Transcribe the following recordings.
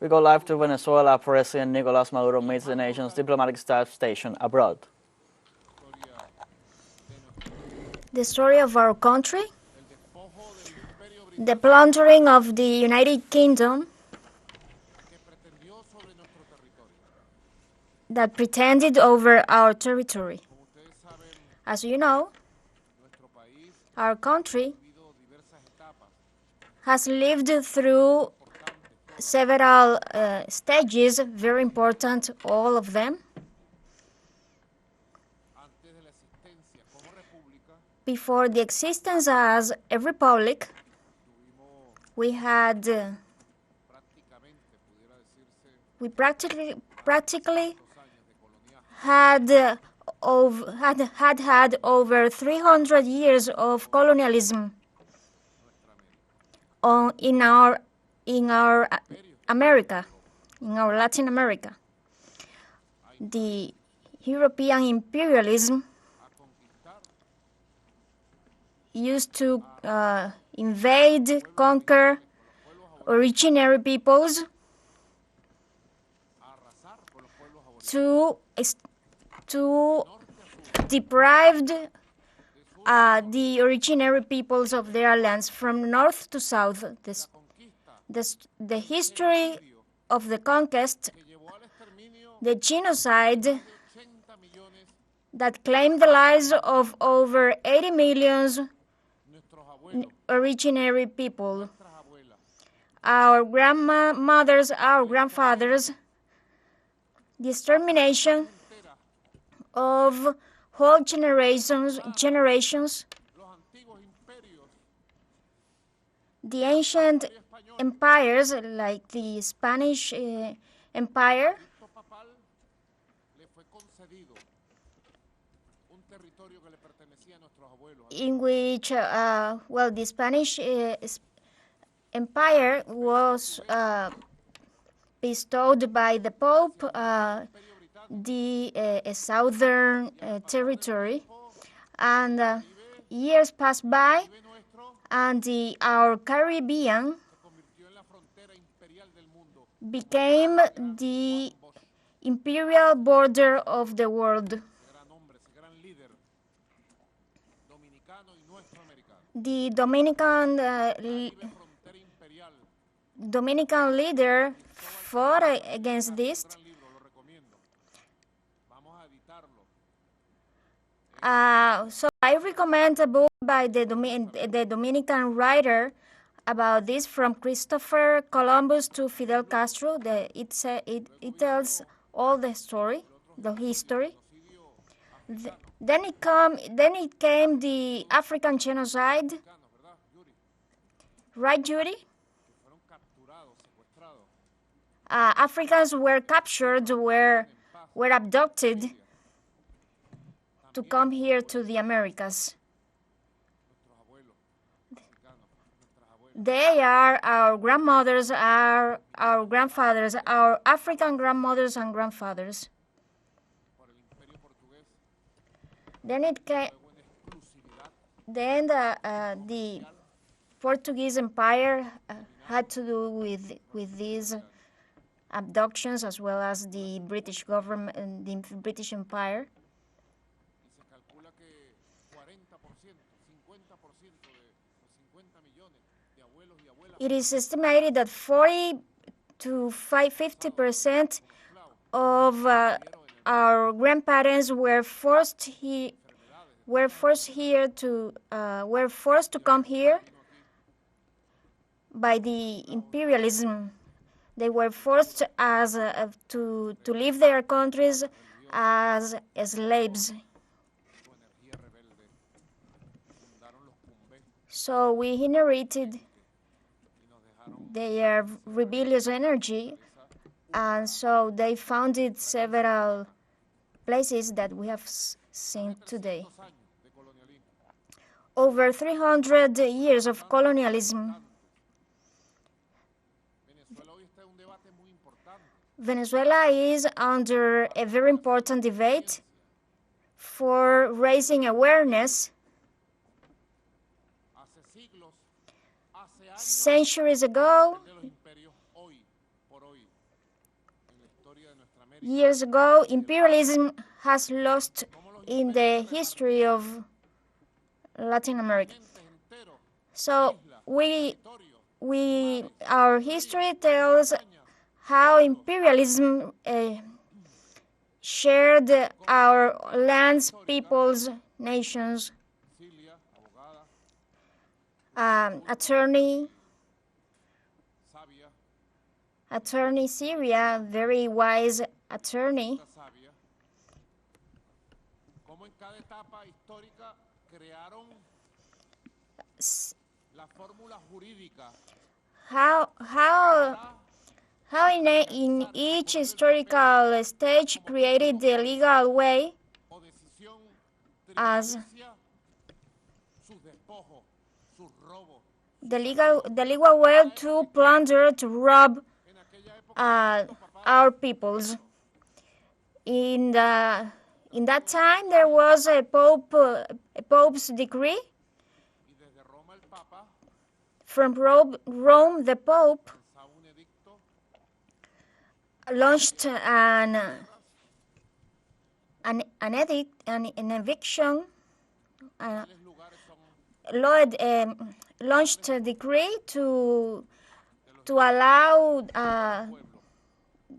We go live to Venezuela. President Nicolas Maduro meets the nation's diplomatic staff stationed abroad. The story of our country, the plundering of the United Kingdom that pretended over our territory. As you know, our country has lived through several stages, very important, all of them. Before the existence as a republic, we practically had over 300 years of colonialism in our America, in our Latin America. The European imperialism used to invade, conquer originary peoples to deprive the originary peoples of their lands from north to south. The history of the conquest, the genocide that claimed the lives of over 80 million originary people, our grandmothers, our grandfathers, the extermination of whole generations, the ancient empires like the Spanish Empire, in which, the Spanish Empire was bestowed by the Pope the southern territory, and years passed by, and our Caribbean became the imperial border of the world. The Dominican leader fought against this. So I recommend a book by the Dominican writer about this, From Christopher Columbus to Fidel Castro. It tells all the story, the history. Then it came the African genocide, right, Judy? Africans were captured, were abducted to come here to the Americas. They are our grandmothers, our grandfathers, our African grandmothers and grandfathers. Then the Portuguese Empire had to do with these abductions, as well as the British government and the British Empire. It is estimated that 40 to 50% of our grandparents were forced to come here by the imperialism. They were forced to leave their countries as slaves. So we inherited their rebellious energy, and so they founded several places that we have seen today. Over 300 years of colonialism. Venezuela is under a very important debate for raising awareness. Centuries ago, years ago, imperialism has lost in the history of Latin America. So our history tells how imperialism shared our lands, peoples, nations. Attorney Syria, very wise attorney. How in each historical stage created the legal way as the legal way to plunder, to rob our peoples. In that time, there was a pope's decree from Rome. The pope launched an edict, an eviction. Launched a decree to allow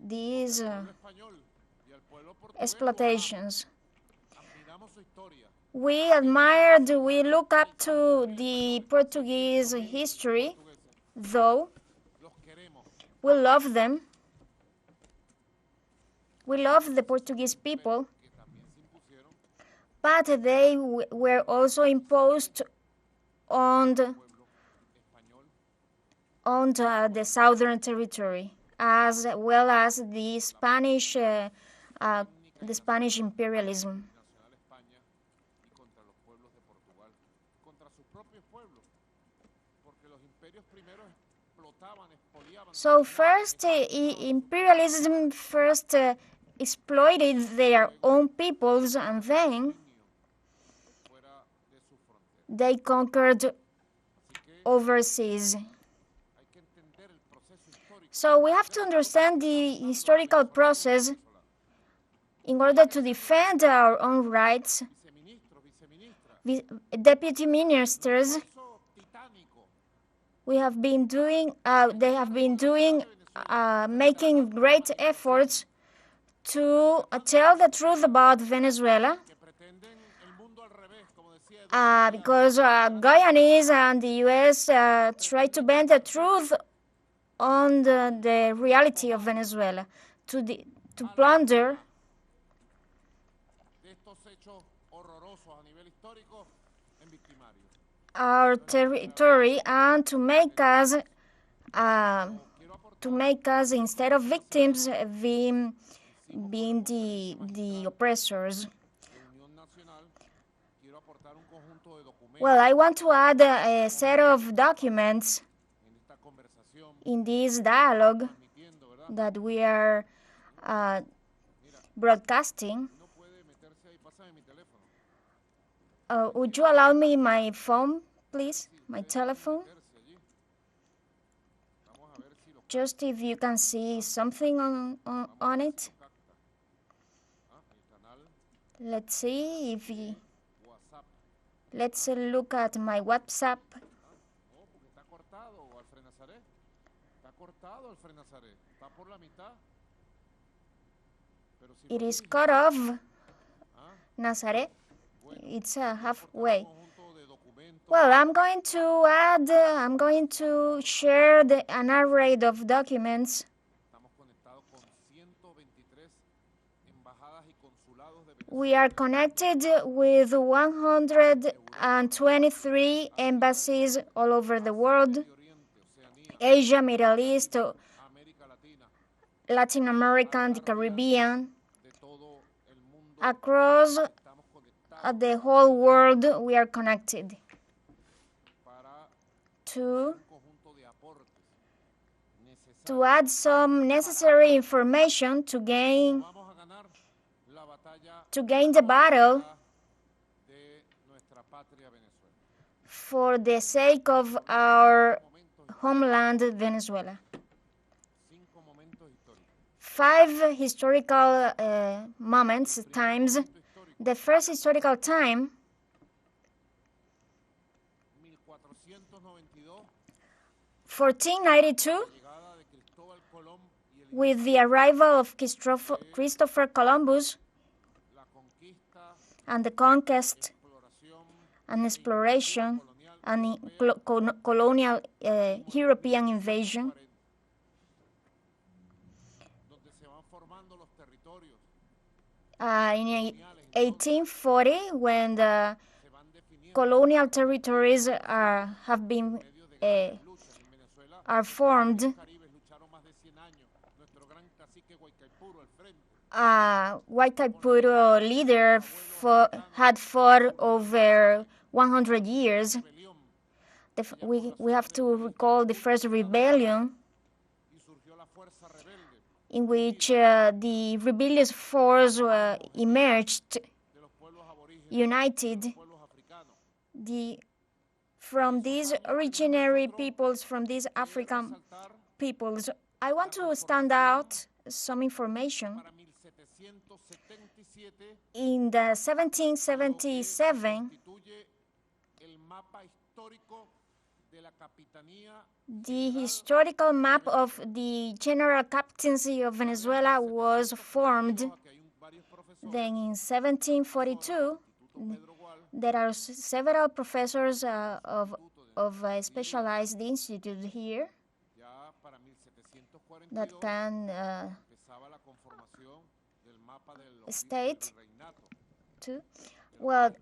these exploitations. We look up to the Portuguese history, though we love them. We love the Portuguese people, but they were also imposed on the southern territory, as well as the Spanish imperialism. So first, imperialism first exploited their own peoples, and then they conquered overseas. So we have to understand the historical process in order to defend our own rights. Deputy ministers, they have been making great efforts to tell the truth about Venezuela, because Guyanese and the U.S. try to bend the truth on the reality of Venezuela, to plunder our territory and to make us instead of victims being the oppressors. Well, I want to add a set of documents in this dialogue that we are broadcasting. Would you allow me my phone, please? My telephone? Just if you can see something on it. Let's see if let's look at my WhatsApp. It is cut off, Nazaré. It's halfway. Well, I'm going to share an array of documents. We are connected with 123 embassies all over the world, Asia, Middle East, Latin America, the Caribbean, across the whole world. We are connected to add some necessary information to gain the battle for the sake of our homeland, Venezuela. 5 historical times. The first historical time, 1492, with the arrival of Christopher Columbus and the conquest and exploration and colonial European invasion, in 1840, when the colonial territories are formed, Guaycaipuro leader had fought over 100 years. We have to recall the first rebellion, in which the rebellious force emerged, united from these originary peoples, from these African peoples. I want to stand out some information. In the 1777, the historical map of the General Captaincy of Venezuela was formed. Then in 1742, there are several professors of a specialized institute here that can state too. Well,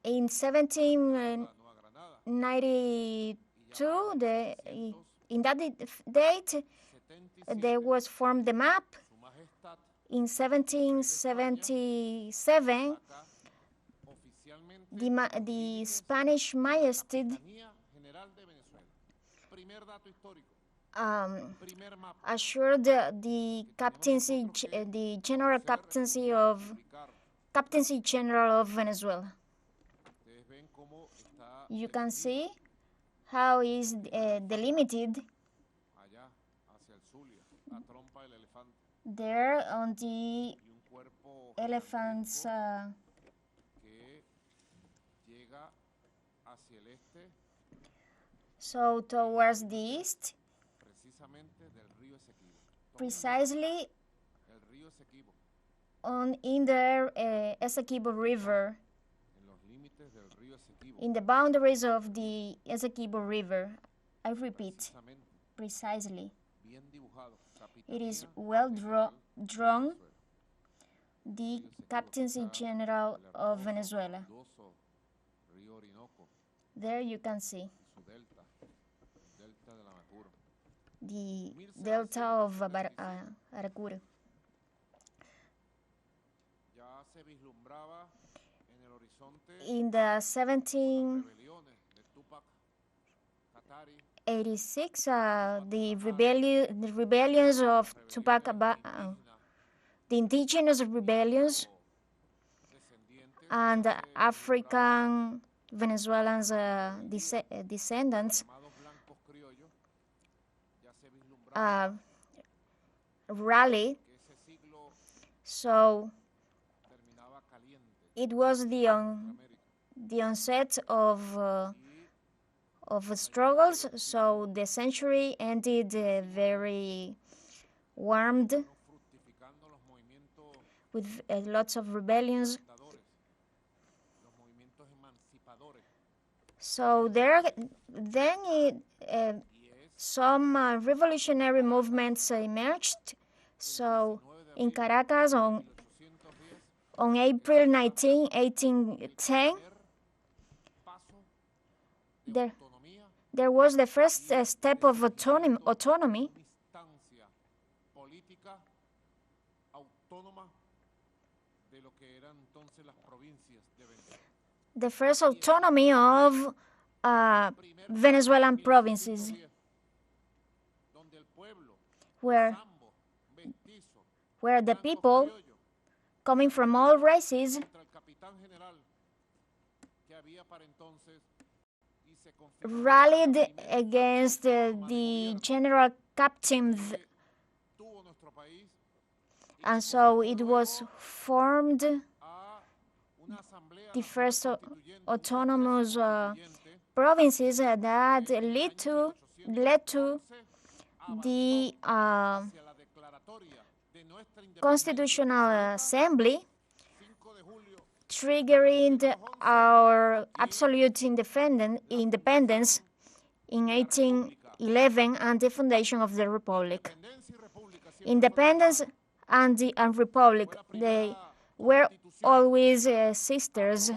in 1792, in that date, there was formed the map. In 1777, the Spanish Majesty assured the captaincy, the General Captaincy General of Venezuela. You can see how is delimited there on the elephant's so towards the east, precisely in the Essequiba River, in the boundaries of the Essequiba River. I repeat, precisely. It is well drawn, the Captaincy General of Venezuela. There you can see the delta of Aracura. In the 1786, the rebellions of Tupac, the indigenous rebellions and African Venezuelans descendants rallied. So it was the onset of struggles. So the century ended very warmed, with lots of rebellions. So some revolutionary movements emerged. So in Caracas on April 19, 1810, there was the first step of autonomy. The first autonomy of Venezuelan provinces, where the people coming from all races rallied against the general captain And so it was formed the first autonomous provinces that led to the Constitutional Assembly, triggering our absolute independence in 1811 and the foundation of the Republic. Independence and Republic, they were always sisters.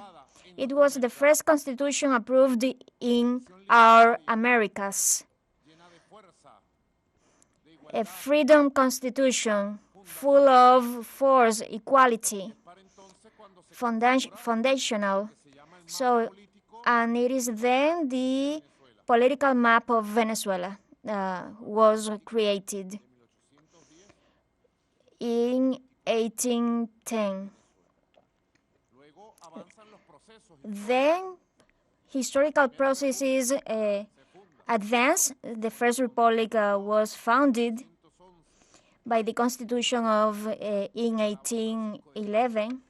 It was the first constitution approved in our Americas. A freedom constitution full of force, equality, foundational. So, and it is then the political map of Venezuela was created in 1810. Then historical processes advanced. The First Republic was founded by the Constitution of in 1811.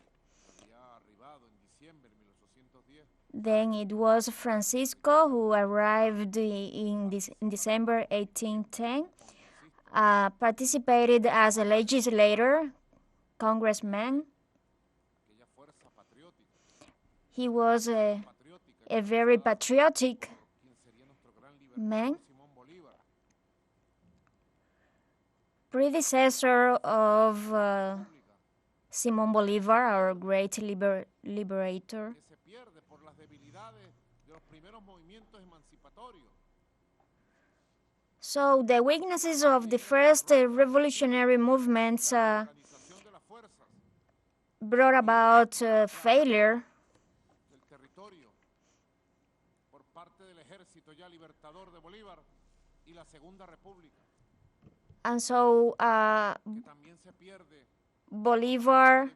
Then it was Francisco who arrived in December 1810, participated as a legislator, congressman. He was a very patriotic man, predecessor of Simón Bolívar, our great liberator. So the weaknesses of the first revolutionary movements brought about failure. And so Bolivar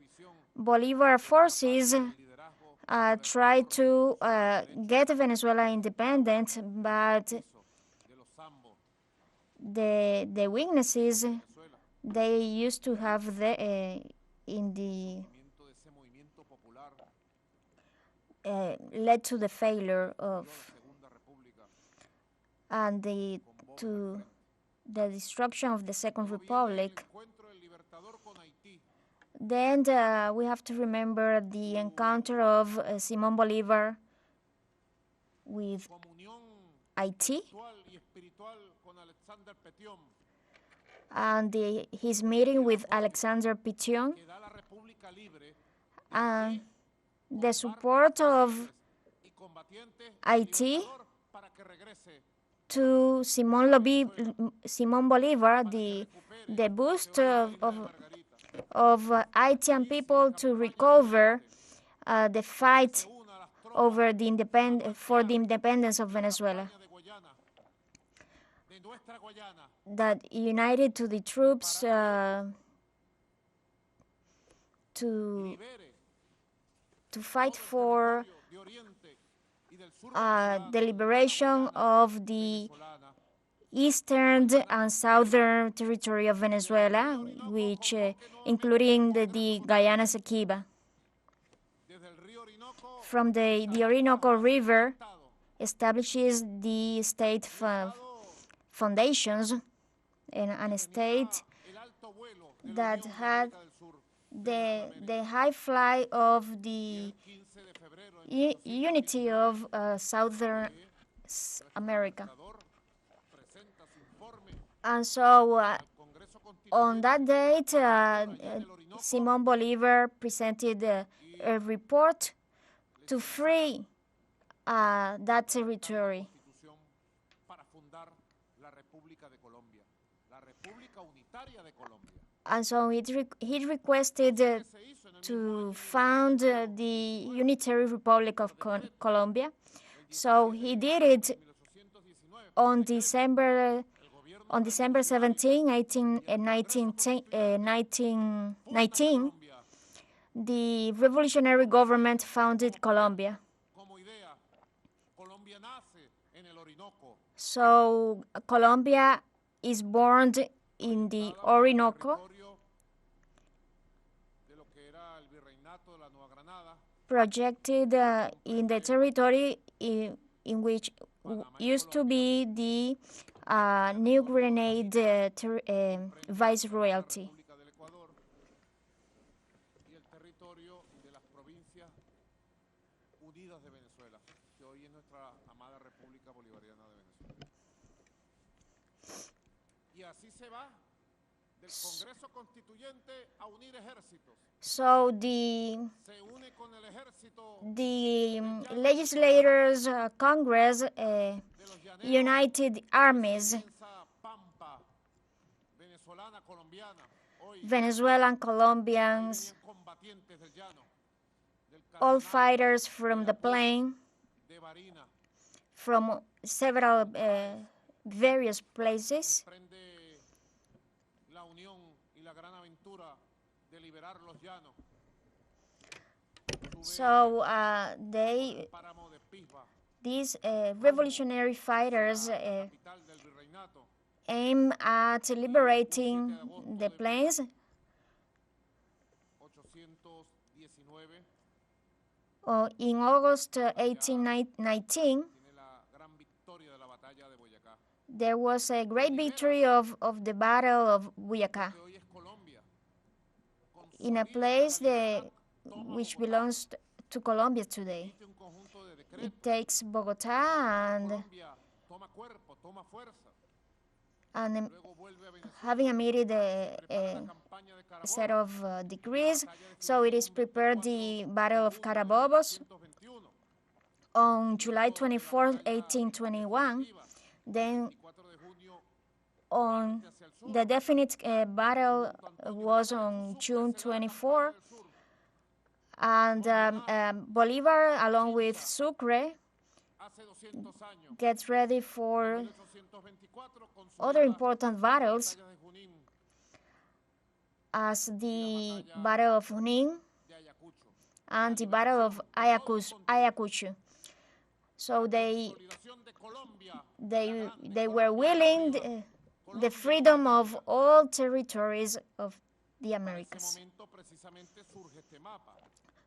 forces tried to get Venezuela independent, but the weaknesses they used to have led to the failure of and to the destruction of the Second Republic. Then we have to remember the encounter of Simón Bolívar with Haiti and his meeting with Alexander Pétion, and the support of Haiti to Simón Bolívar, the boost of Haitian people to recover the fight over for the independence of Venezuela, that united to the troops to fight for the liberation of the eastern and southern territory of Venezuela, which including the Guyana Essequiba. From the Orinoco River establishes the state foundations and a state that had the high fly of the unity of Southern America. And so on that date, Simón Bolívar presented a report to free that territory. And so he requested to found the Unitary Republic of Colombia. So he did it on December 17, 1919. The revolutionary government founded Colombia. So Colombia is born in the Orinoco, projected in the territory in which used to be the New Grenade Viceroyalty. So the legislators, Congress, united armies, Venezuelan, Colombians, all fighters from the plain, from several various places. So these revolutionary fighters aim at liberating the plains. In August 1819, there was a great victory of the Battle of Boyacá in a place which belongs to Colombia today. It takes Bogotá and having admitted a set of decrees, so it is prepared the Battle of Carabobos on July 24, 1821. Then on the definite battle was on June 24, and Bolivar, along with Sucre, gets ready for other important battles, as the Battle of Junín and the Battle of Ayacucho. So they were willing the freedom of all territories of the Americas.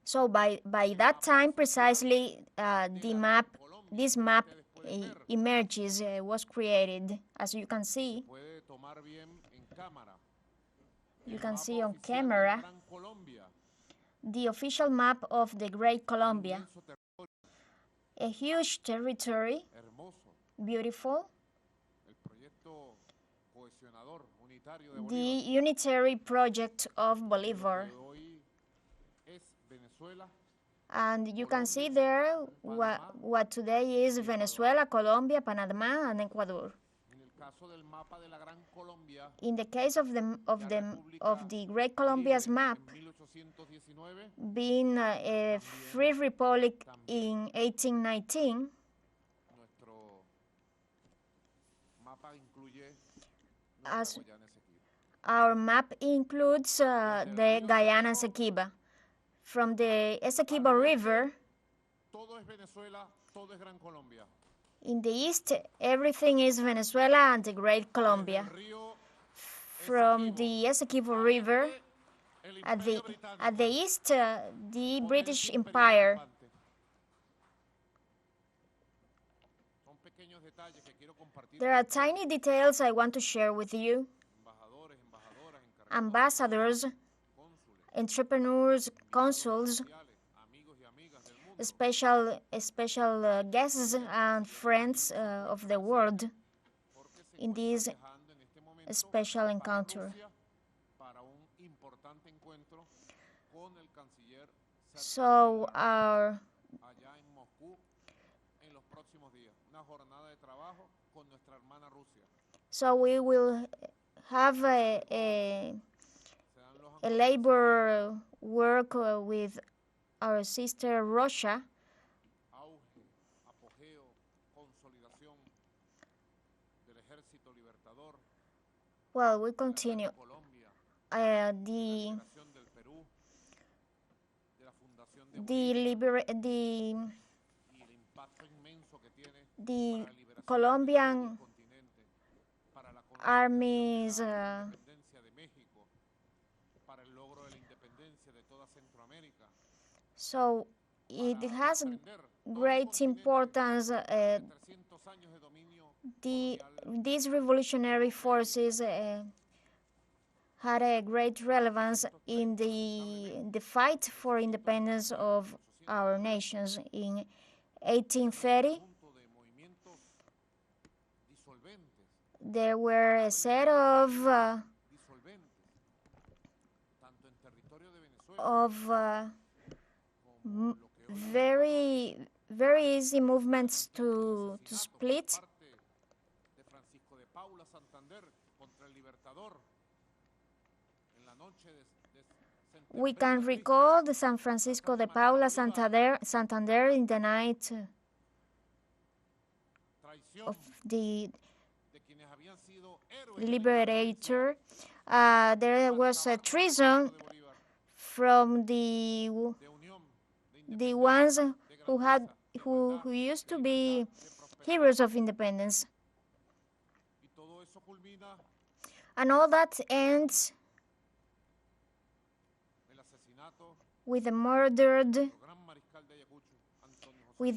So by that time precisely, this map emerges, was created, as you can see. You can see on camera the official map of the Great Colombia. A huge territory, beautiful. The unitary project of Bolivar. And you can see there what today is Venezuela, Colombia, Panama, and Ecuador. In the case of the Great Colombia's map, being a free republic in 1819, as our map includes the Guyana Essequiba. From the Essequiba River, in the east, everything is Venezuela and the Great Colombia. From the Essequiba River, at the east, the British Empire. There are tiny details I want to share with you. Ambassadors, entrepreneurs, consuls, special guests and friends of the world in this special encounter. So we will have a labor work with our sister Russia. Well, we continue. The Colombian armies so it has great importance. These revolutionary forces had a great relevance in the fight for independence of our nations. In 1830, there were a set of very easy movements to split. We can recall the San Francisco de Paula Santander in the night of the liberator. There was a treason from the ones who used to be heroes of independence, and all that ends with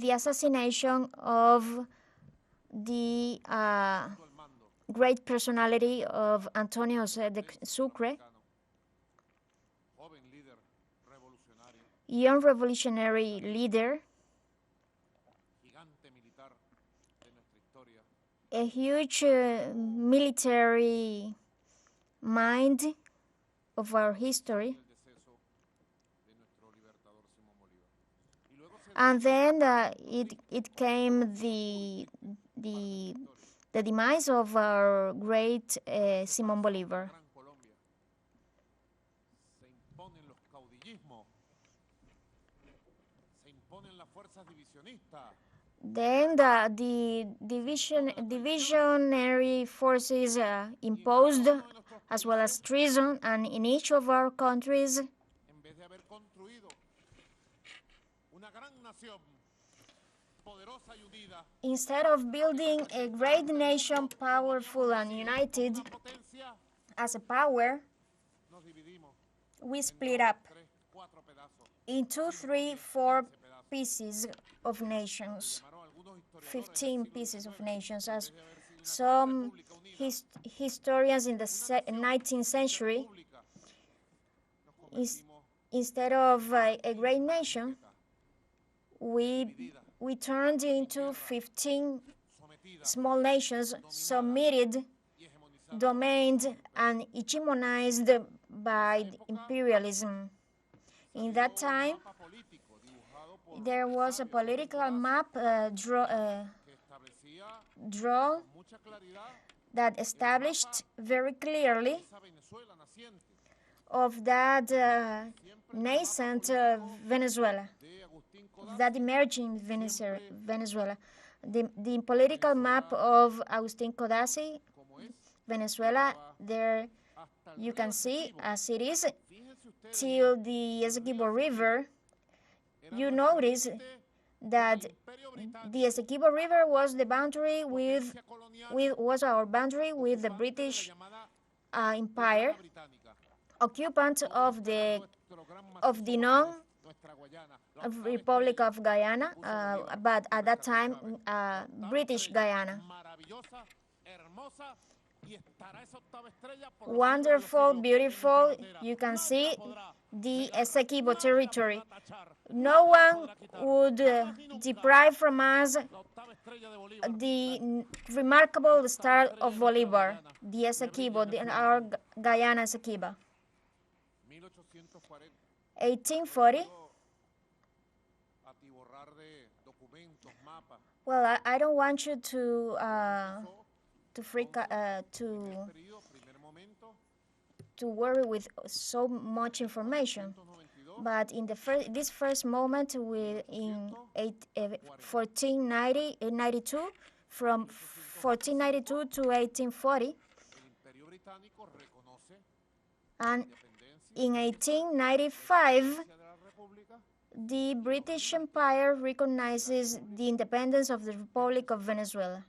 the assassination of the great personality of Antonio José de Sucre, young revolutionary leader, a huge military mind of our history. And then it came the demise of our great Simón Bolívar. Then the divisionary forces imposed, as well as treason, and in each of our countries, instead of building a great nation, powerful and united as a power, we split up into 3, 4 pieces of nations, 15 pieces of nations, as some historians in the 19th century. Instead of a great nation, we turned into 15 small nations, submitted, domained, and hegemonized by imperialism. In that time, there was a political map drawn that established very clearly of that nascent Venezuela, that emerging Venezuela. The political map of Agustín Codazzi, Venezuela, there you can see as it is till the Essequiba River. You notice that the Essequiba River was the boundary was our boundary with the British Empire, occupant of the Republic of Guyana, but at that time British Guyana. Wonderful, beautiful. You can see the Essequibo territory. No one would deprive from us the remarkable star of Bolívar, the Essequibo, our Guyana Essequiba. 1840. Well, I don't want you to worry with so much information, but in this first moment, in 1492, from 1492 to 1840, and in 1895, the British Empire recognizes the independence of the Republic of Venezuela.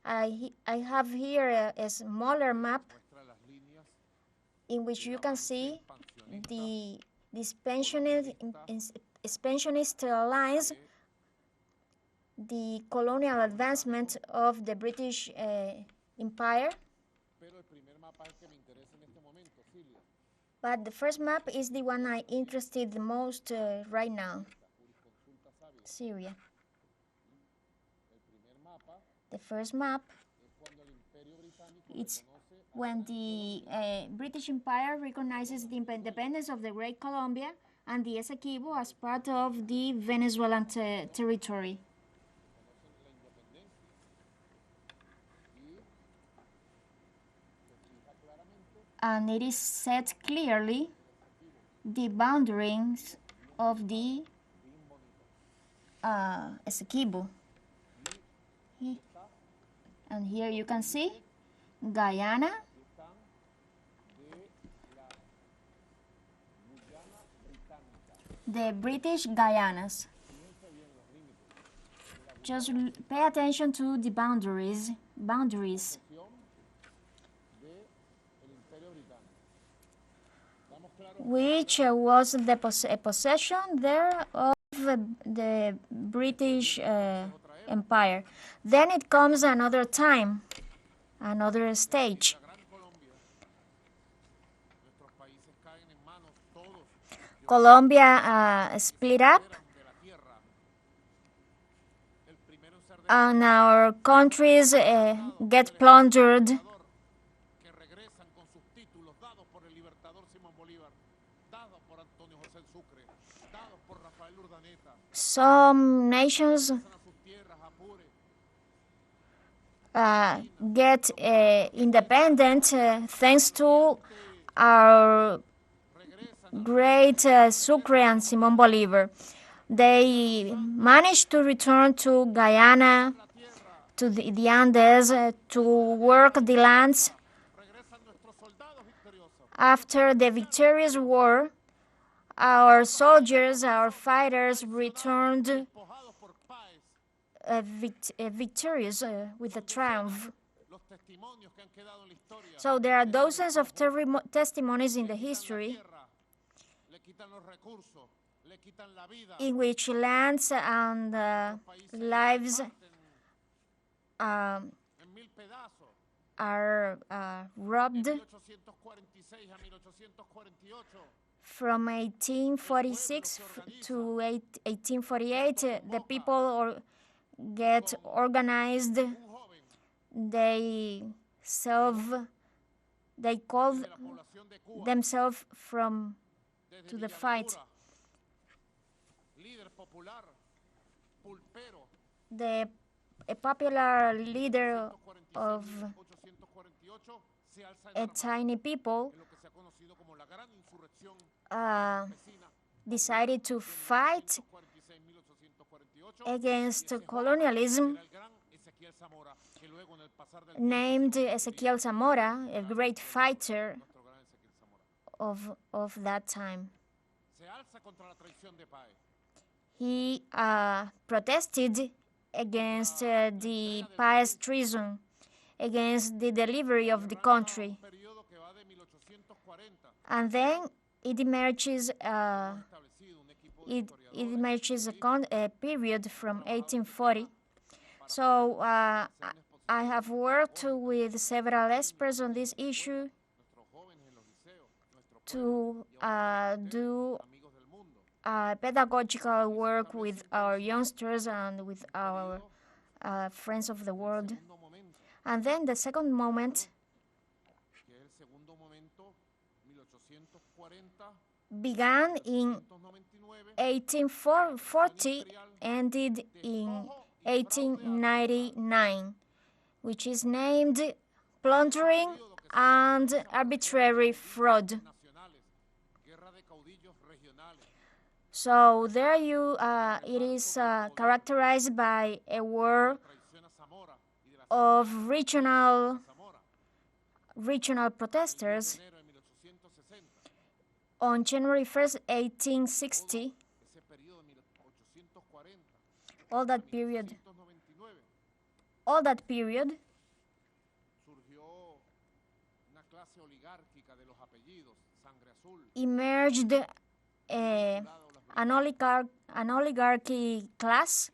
I have here a smaller map in which you can see the the expansionist lines, the colonial advancement of the British Empire. But the first map is the one I'm interested the most right now. Syria. The first map, it's when the British Empire recognizes the independence of the Great Colombia and the Essequiba as part of the Venezuelan territory. And it is set clearly the boundaries of the Essequiba. And here you can see Guyana, the British Guyanas. Just pay attention to the boundaries. Which was a possession there of the British Empire. Then it comes another time, another stage. Colombia split up, and our countries get plundered. Some nations get independent thanks to our great Sucre and Simón Bolívar. They managed to return to Guyana, to the Andes, to work the lands. After the victorious war, our soldiers, our fighters returned victorious with a triumph. So there are dozens of testimonies in the history in which lands and lives are robbed. From 1846 to 1848, the people get organized. They call themselves to the fight. A popular leader of a tiny people decided to fight against colonialism, named Ezequiel Zamora, a great fighter of that time. He protested against the Páez treason, against the delivery of the country. And then it emerges a period from 1840. So I have worked with several experts on this issue to do pedagogical work with our youngsters and with our friends of the world. And then the second moment began in 1840, ended in 1899, which is named plundering and arbitrary fraud. So there it is characterized by a war of regional protesters. On January 1st, 1860, all that period emerged an oligarchy class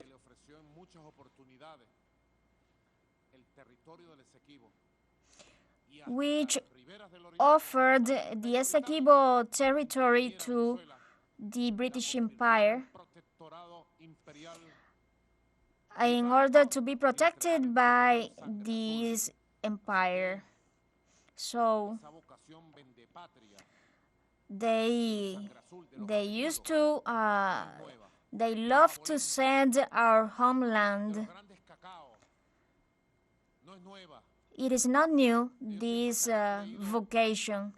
which offered the Essequibo territory to the British Empire in order to be protected by this empire. So they used to they love to send our homeland. It is not new, this vocation.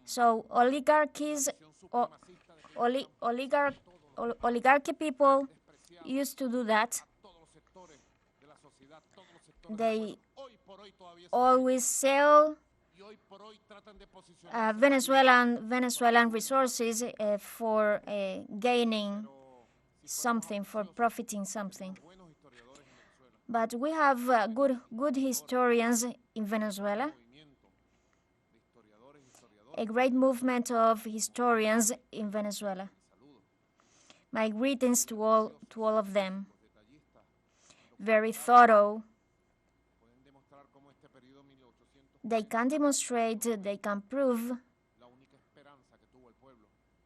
So oligarchy people used to do that. They always sell Venezuelan resources for gaining something, for profiting something. But we have good historians in Venezuela, a great movement of historians in Venezuela. My greetings to all of them. Very thorough. They can demonstrate, they can prove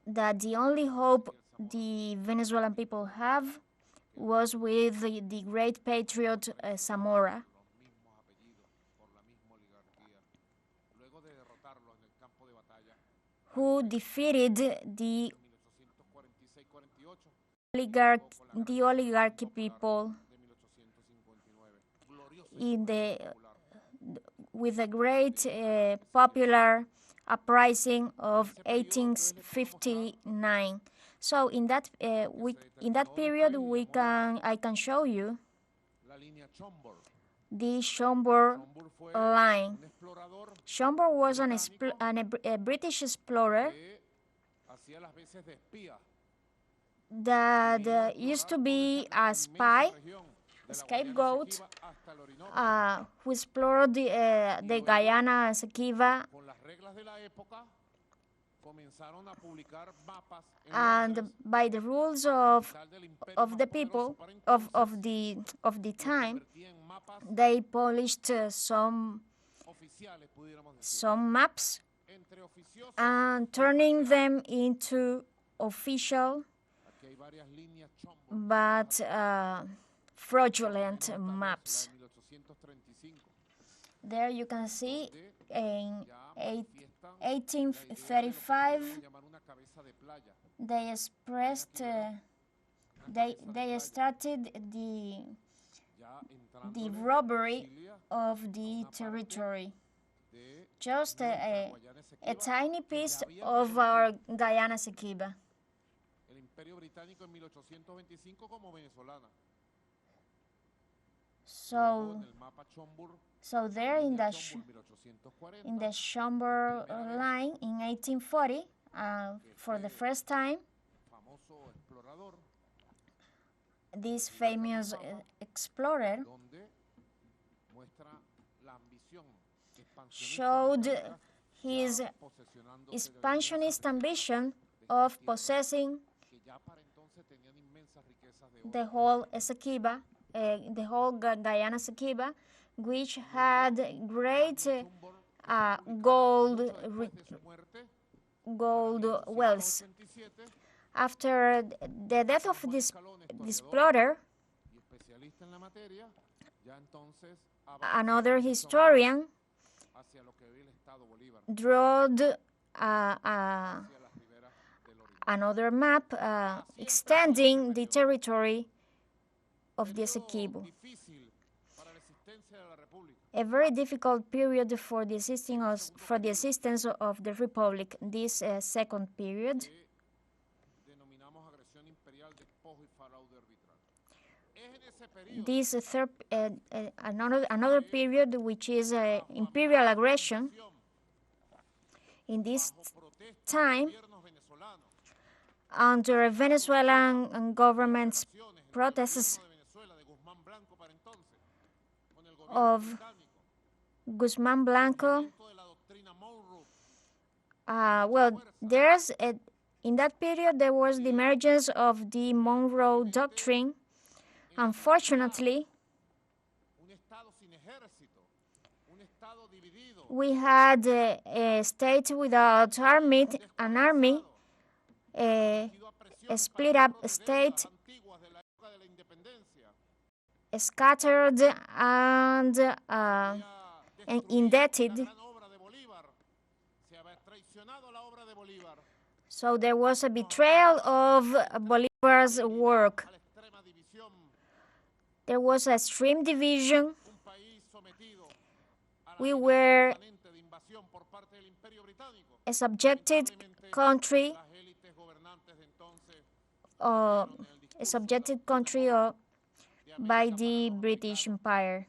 that the only hope the Venezuelan people have was with the great patriot Zamora, who defeated the oligarchy people with a great popular uprising of 1859. So in that period, I can show you the Schomburg line. Schomburg was a British explorer that used to be a spy, a scapegoat, who explored the Guyana Essequiba, and by the rules of the people of the time, they published some maps and turning them into official but fraudulent maps. There you can see in 1835 they expressed they started the robbery of the territory. Just a tiny piece of our Guyana Essequiba. So there in the Schomburg line in 1840, for the first time, this famous explorer showed his expansionist ambition of possessing the whole Essequiba, the whole Guyana Essequiba, which had great gold wells. After the death of this explorer, another historian drew another map extending the territory of the Essequibo. A very difficult period for the existence of the Republic, this second period. This third, another period, which is imperial aggression. In this time, under Venezuelan government's protests of Guzman Blanco, well, there's in that period, there was the emergence of the Monroe Doctrine. Unfortunately, we had a state without an army, a split up state, scattered and indebted. So there was a betrayal of Bolivar's work. There was a extreme division. We were a subjected country, by the British Empire.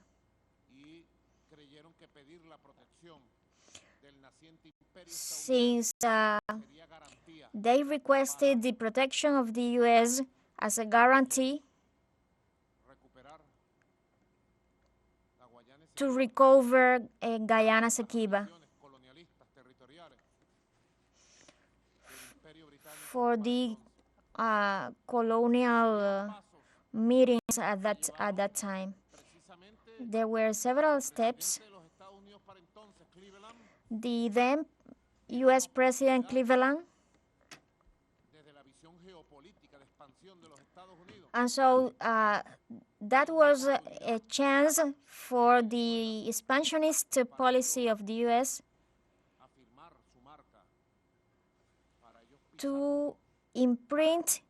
Since they requested the protection of the U.S. as a guarantee to recover Guyana Essequiba for the colonial meetings at that time. There were several steps. The then U.S. President Cleveland, and so that was a chance for the expansionist policy of the U.S. to imprint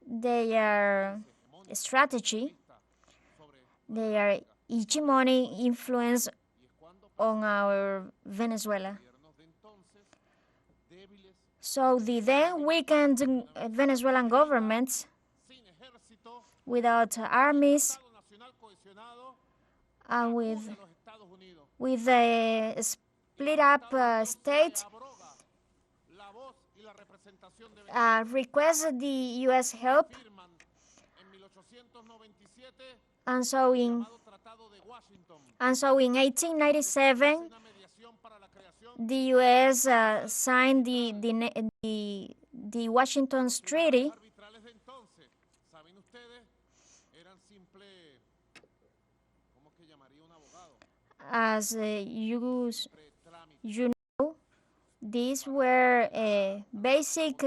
their strategy, their hegemony influence on our Venezuela. So the then weakened Venezuelan government, without armies and with a split up state, requested the U.S. help, and so in 1897, the U.S. signed the Washington Treaty. As you know, these were basic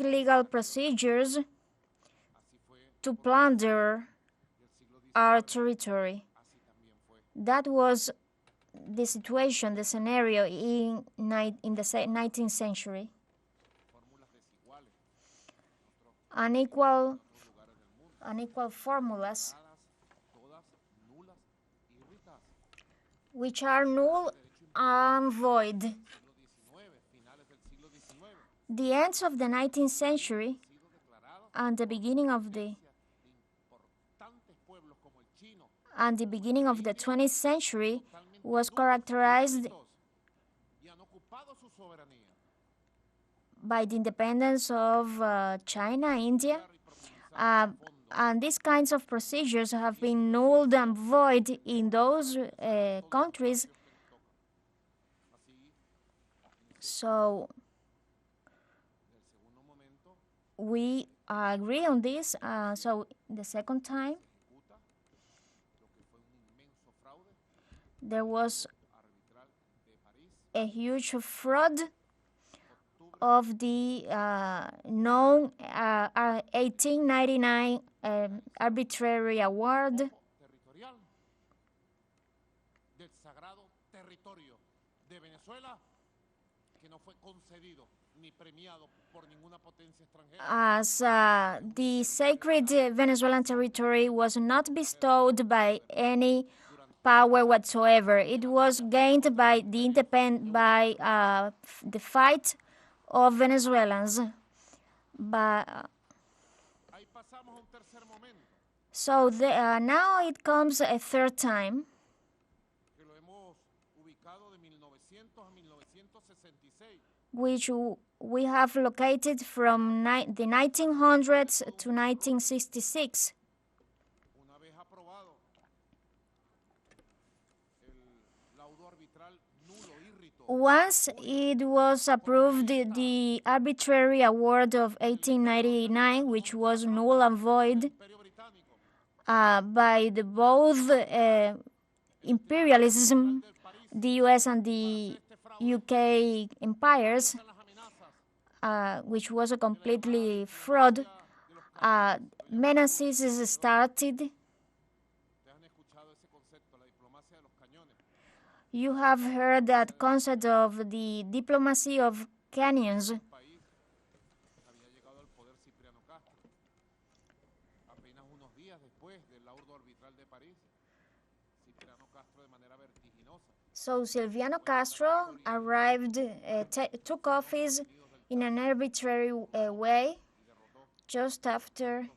legal procedures to plunder our territory. That was the situation, the scenario in the 19th century. Unequal formulas which are null and void. The ends of the 19th century and the beginning of the 20th century was characterized by the independence of China, India, and these kinds of procedures have been null and void in those countries. So we agree on this. So the second time, there was a huge fraud of the known 1899 arbitrary award as the sacred Venezuelan territory was not bestowed by any power whatsoever. It was gained by the the fight of Venezuelans. So now it comes a third time, which we have located from the 1900s to 1966. Once it was approved, the arbitrary award of 1899, which was null and void by both imperialism, the US and the UK empires, which was a completely fraud, menaces started. You have heard that concept of the diplomacy of canyons. So Silviano Castro arrived, took office in an arbitrary way just after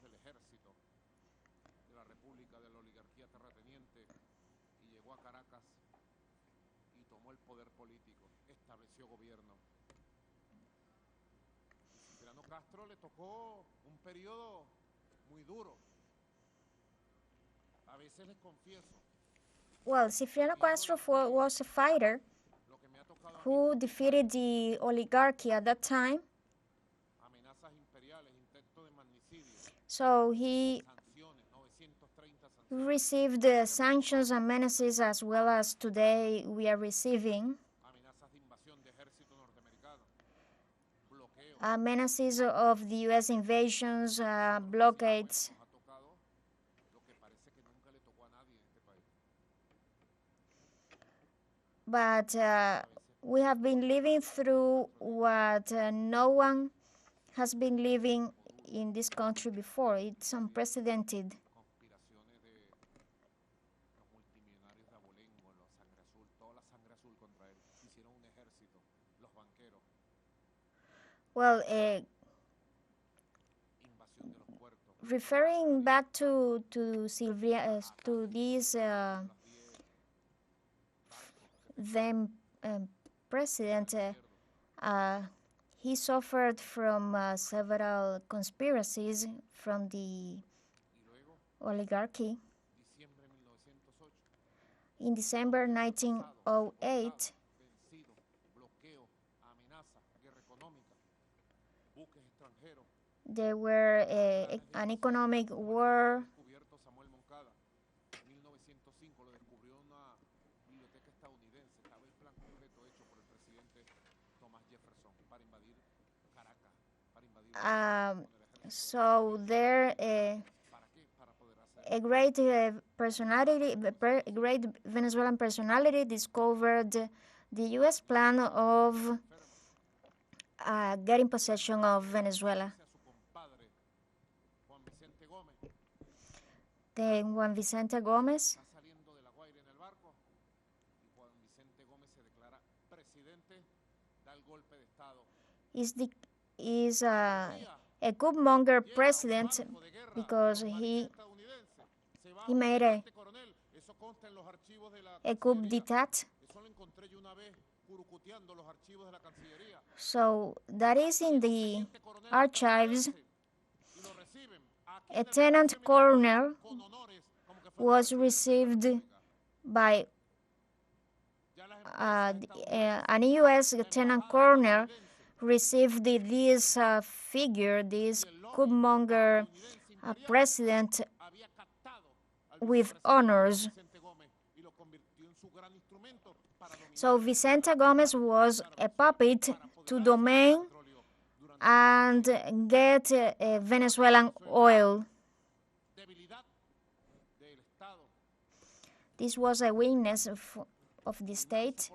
Well, Cipriano Castro was a fighter who defeated the oligarchy at that time. So he received sanctions and menaces as well as today we are receiving. Menaces of the US invasions, blockades. But we have been living through what no one has been living in this country before. It's unprecedented. Well, referring back to Sylvia, to this then president, he suffered from several conspiracies from the oligarchy. In December 1908, there were an economic war. So there, a great personality, a great Venezuelan personality discovered the U.S. plan of getting possession of Venezuela. Then Juan Vicente Gomez is a coup-monger president because he made a coup d'etat. So that is in the archives. A lieutenant colonel was received by an U.S. lieutenant colonel received this figure, this coup-monger president, with honors. So Vicente Gomez was a puppet to domain and get Venezuelan oil. This was a weakness of the state.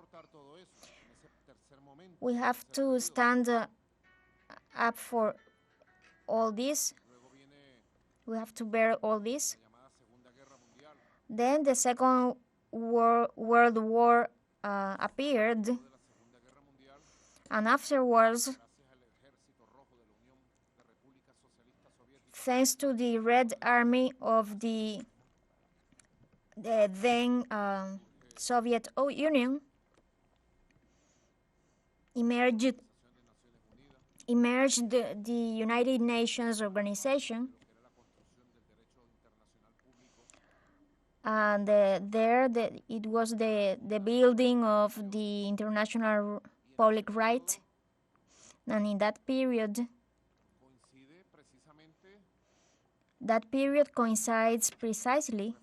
We have to stand up for all this. We have to bear all this. Then the Second World War appeared, and afterwards, thanks to the Red Army of the then Soviet Union, emerged the United Nations organization, and it was the building of the international public right, and in that period coincides precisely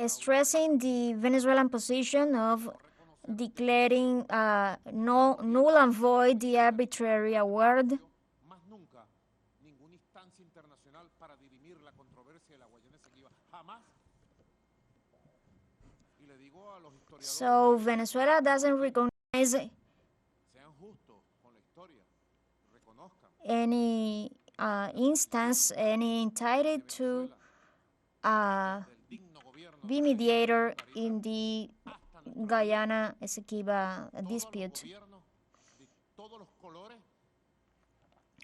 stressing the Venezuelan position of declaring null and void the arbitrary award. So Venezuela doesn't recognize any instance, any entitled to be mediator in the Guyana Essequiba dispute.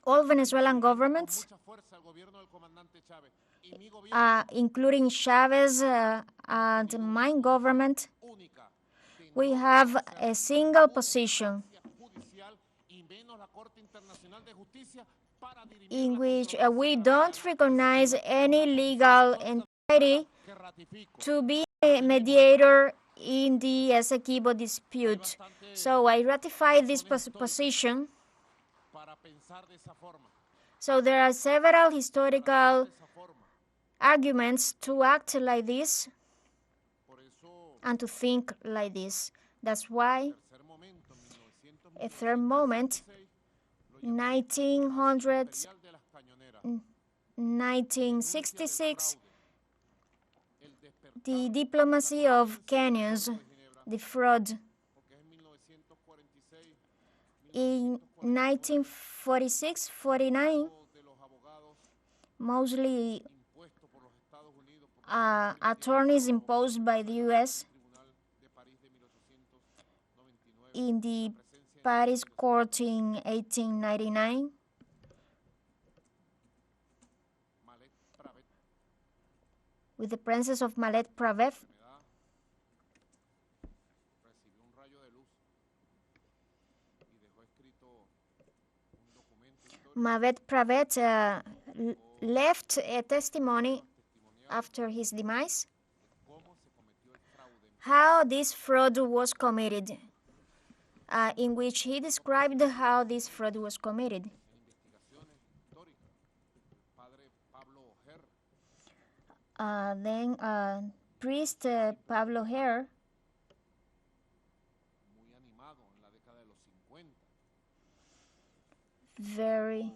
All Venezuelan governments, including Chavez and my government, we have a single position in which we don't recognize any legal entity to be a mediator in the Essequiba dispute. So I ratify this position. So there are several historical arguments to act like this and to think like this. That's why a third moment, 1966, the diplomacy of canyons, the fraud. In 1946-49, mostly attorneys imposed by the U.S. in the Paris Court in 1899, with the presence of Malet Pravet, Mavet Pravet left a testimony after his demise how this fraud was committed, in which he described how this fraud was committed. Then priest Pablo Herr very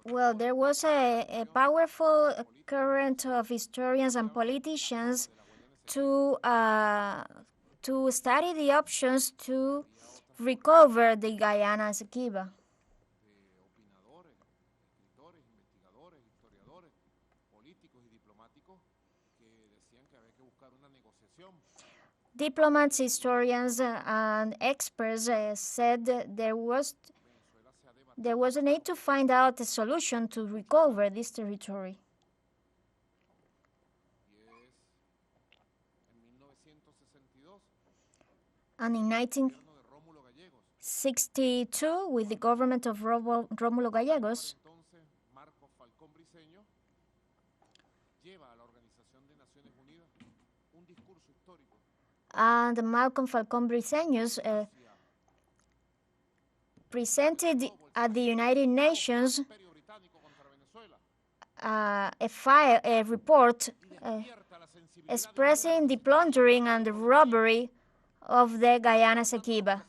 well, there was a powerful current of historians and politicians to study the options to recover the Guyana Essequiba. Diplomats, historians, and experts said there was a need to find out a solution to recover this territory. And in 1962, with the government of Rómulo Gallegos, and Malcolm Falcón Briceños presented at the United Nations a report expressing the plundering and the robbery of the Guyana Essequiba.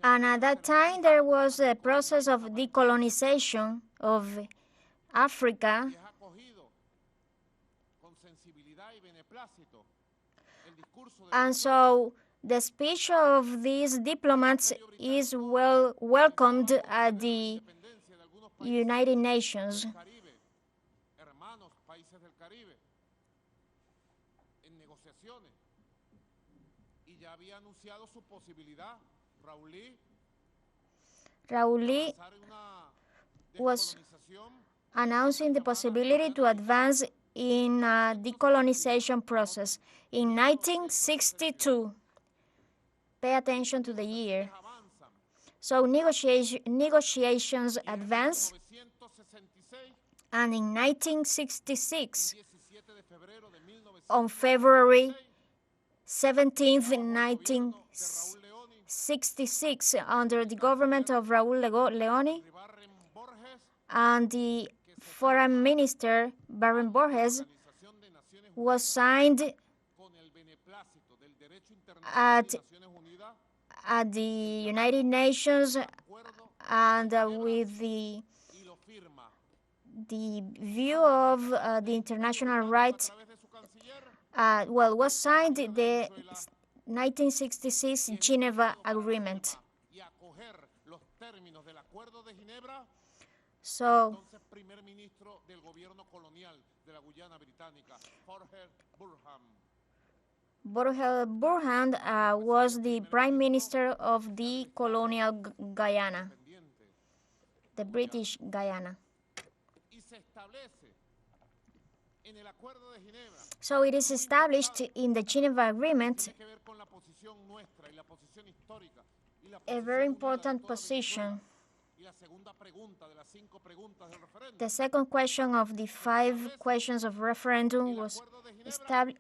And at that time, there was a process of decolonization of Africa, and so the speech of these diplomats is well welcomed at the United Nations. Raúl was announcing the possibility to advance in a decolonization process in 1962. Pay attention to the year. So negotiations advance, and in 1966, on February 17th, 1966, under the government of Raúl Leone and the Foreign Minister Baron Borges, was signed at the United Nations and with the view of the international rights. Was signed the 1966 Geneva Agreement. So, Burhan was the Prime Minister of the colonial Guyana, the British Guyana. So it is established in the Geneva Agreement a very important position. The second question of the 5 questions of referendum was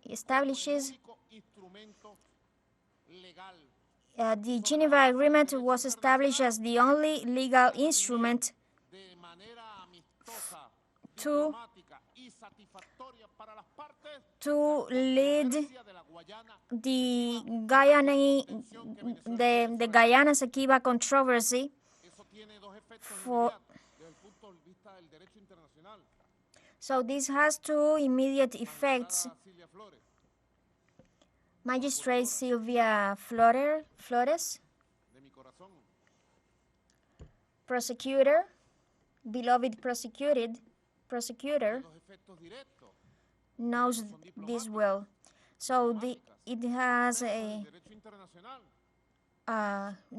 establishes the Geneva Agreement was established as the only legal instrument to lead the Guyana Essequiba controversy So this has 2 immediate effects. Magistrate Sylvia Flores, prosecutor, beloved prosecutor, knows this well. So it has a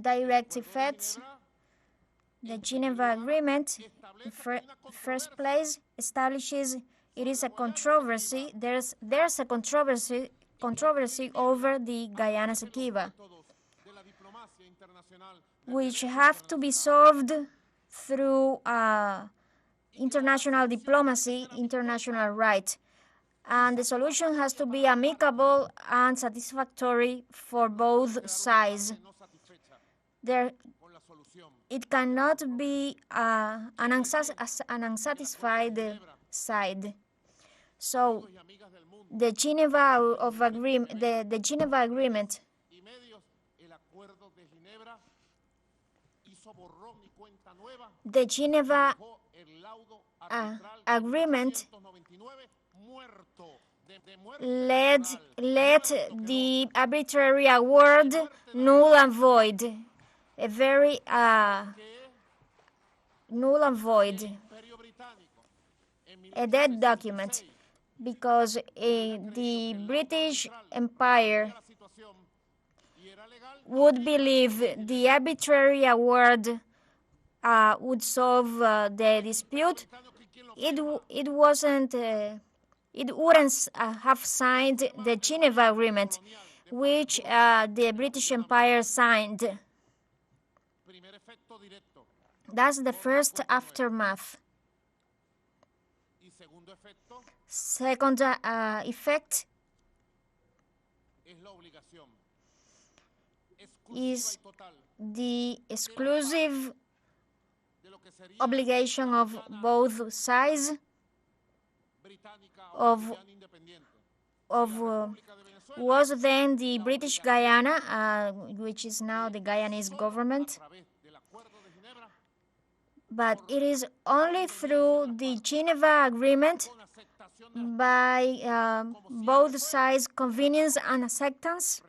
direct effects. The Geneva Agreement, in first place, establishes it is a controversy. There's a controversy over the Guyana Essequiba, which have to be solved through international diplomacy, international right. And the solution has to be amicable and satisfactory for both sides. It cannot be an unsatisfied side. So the Geneva Agreement let the arbitrary award null and void, a very null and void, a dead document, because the British Empire would believe the arbitrary award would solve the dispute. It wouldn't have signed the Geneva Agreement, which the British Empire signed. That's the first aftermath. Second effect is the exclusive obligation of both sides was then the British Guyana, which is now the Guyanese government. But it is only through the Geneva Agreement, by both sides' convenience and acceptance,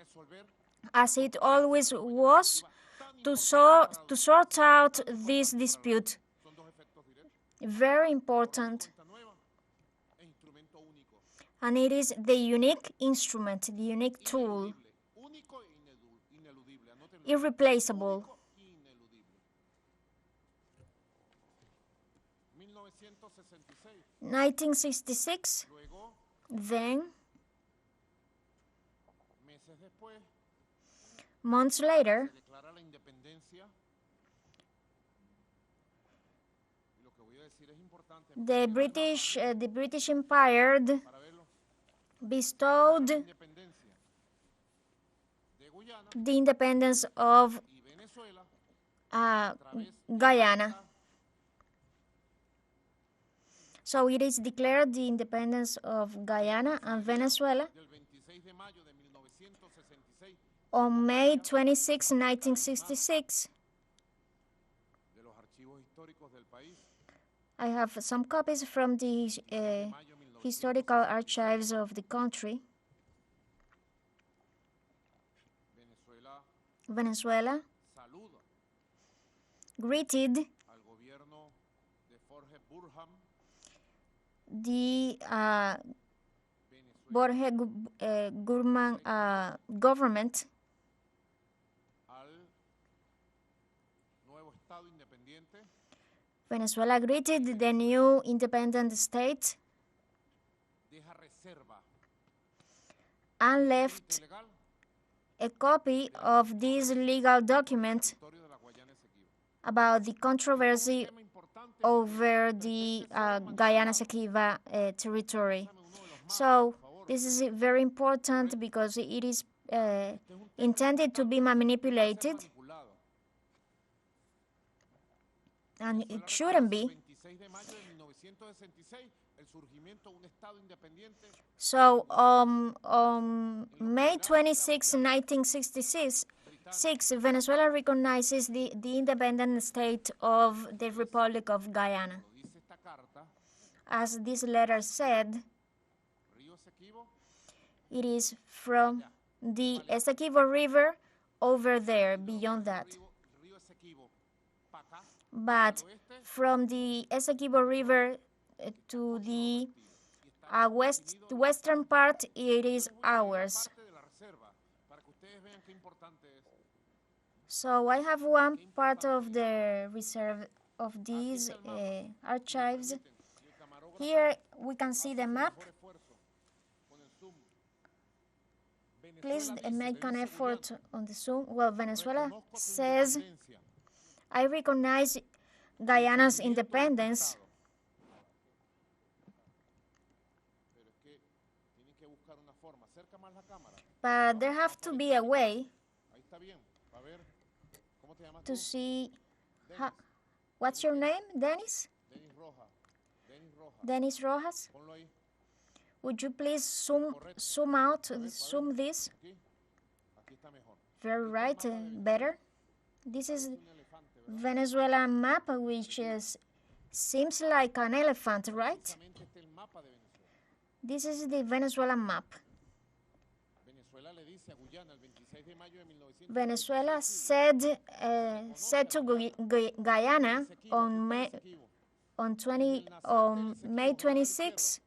as it always was, to sort out this dispute. Very important. And it is the unique instrument, the unique tool, irreplaceable. 1966. Then, months later, the British Empire bestowed the independence of Guyana. So it is declared the independence of Guyana and Venezuela on May 26, 1966. I have some copies from the historical archives of the country. Venezuela greeted the Borge Gurman government Venezuela greeted the new independent state and left a copy of this legal document about the controversy over the Guyana Essequiba territory. So this is very important because it is intended to be manipulated, and it shouldn't be. So on May 26, 1966, Venezuela recognizes the independent state of the Republic of Guyana. As this letter said, it is from the Essequiba River over there, beyond that. But from the Essequiba River to the western part, it is ours. So I have one part of the reserve of these archives. Here we can see the map. Please make an effort on the zoom. Well, Venezuela says, I recognize Guyana's independence, but there have to be a way to see. What's your name, Dennis? Dennis Rojas? Would you please zoom this? Very right, better. This is Venezuelan map, which seems like an elephant, right? This is the Venezuelan map. Venezuela said to Guyana on May 26,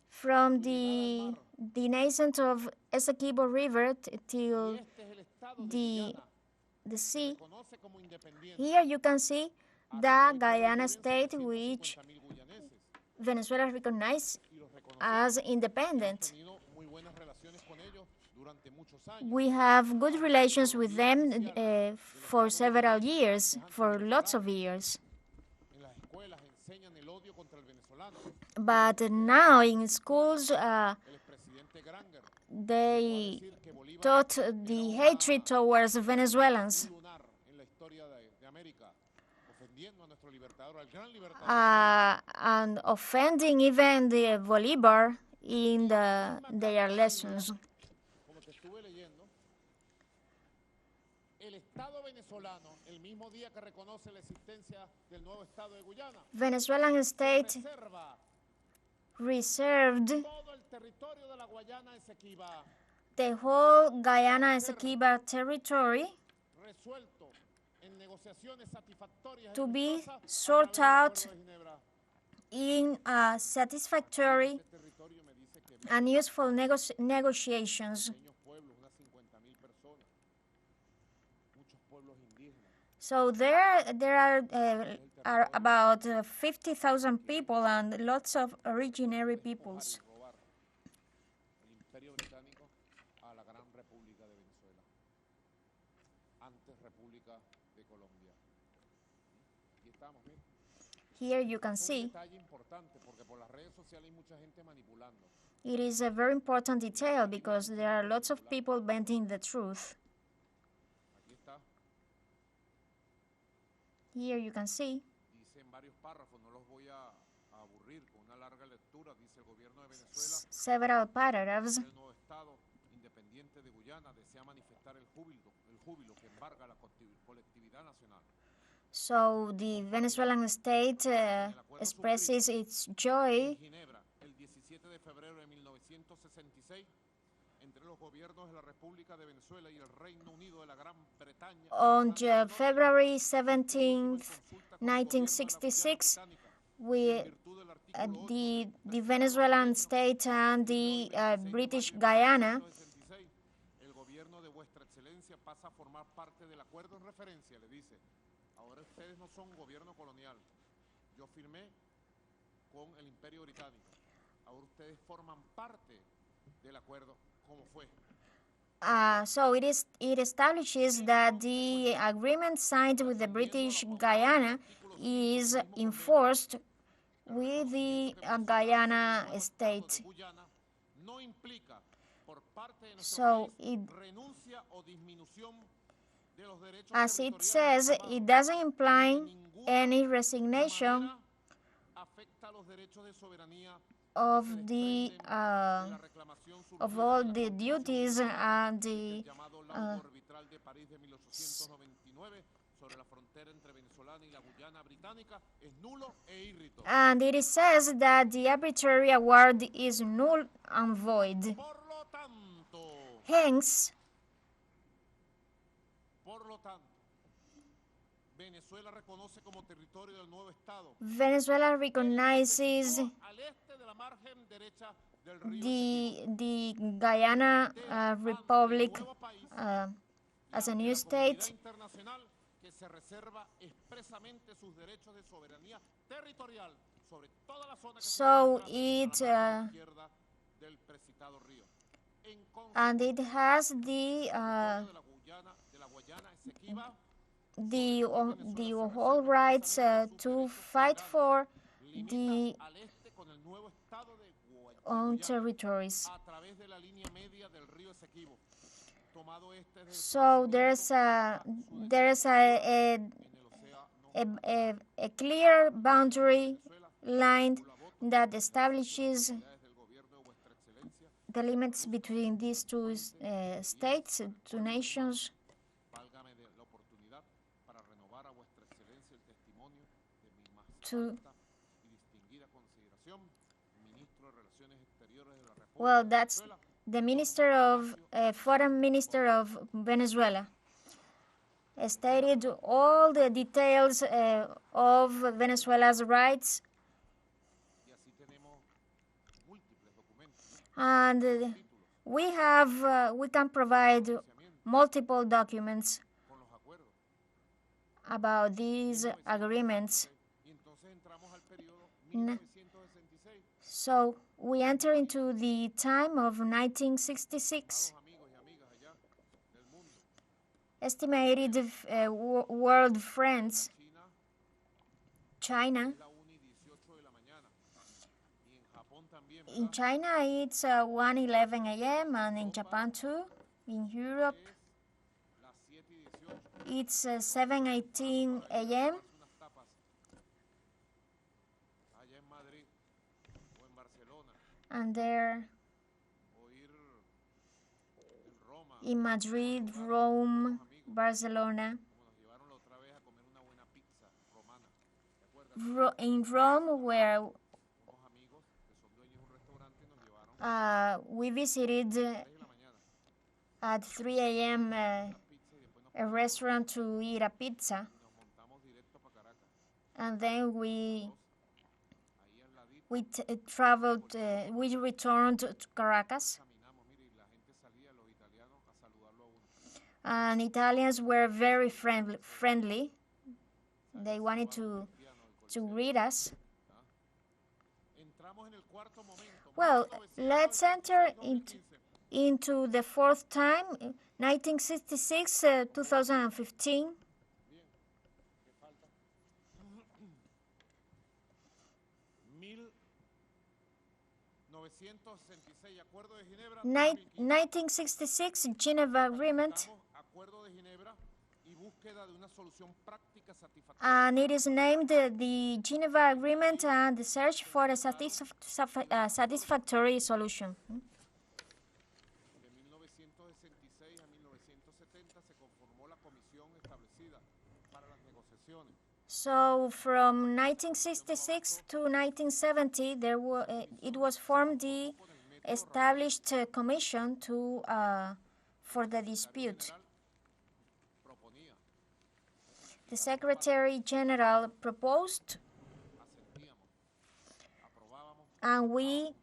from the nascent of Essequiba River till the sea. Here you can see the Guyana state, which Venezuela recognized as independent. We have good relations with them for several years, for lots of years. But now in schools, they taught the hatred towards Venezuelans, and offending even the Bolivar in their lessons. Venezuelan state reserved the whole Guyana Essequiba territory to be sorted out in satisfactory and useful negotiations. So there are are about 50,000 people and lots of originary peoples. Here you can see it is a very important detail because there are lots of people bending the truth. Here you can see several paragraphs. So the Venezuelan state expresses its joy on February 17th, 1966, with the Venezuelan state and the British Guyana so it establishes that the agreement signed with the British Guyana is enforced with the Guyana state. So as it says, it doesn't imply any resignation of all the duties and the and it says that the arbitrary award is null and void. Hence, Venezuela recognizes the Guyana Republic as a new state, so it and it has the whole rights to fight for the own territories. So there's a clear boundary line that establishes the limits between these two states, two nations. Well, that's the foreign minister of Venezuela stated all the details of Venezuela's rights, and we can provide multiple documents about these agreements. So we enter into the time of 1966. Estimated world friends, China. In China, it's 1:11 a.m. and in Japan too. In Europe, it's 7:18 a.m. And there, in Madrid, Rome, Barcelona. In Rome, where we visited at 3 a.m. A restaurant to eat a pizza, and then we returned to Caracas, and Italians were very friendly. They wanted to to read us. Well, let's enter into the fourth time, 1966, 2015. 1966 Geneva Agreement, and it is named the Geneva Agreement and the search for a satisfactory solution. So from 1966 to 1970, it was formed the established commission for the dispute. The Secretary General proposed, and we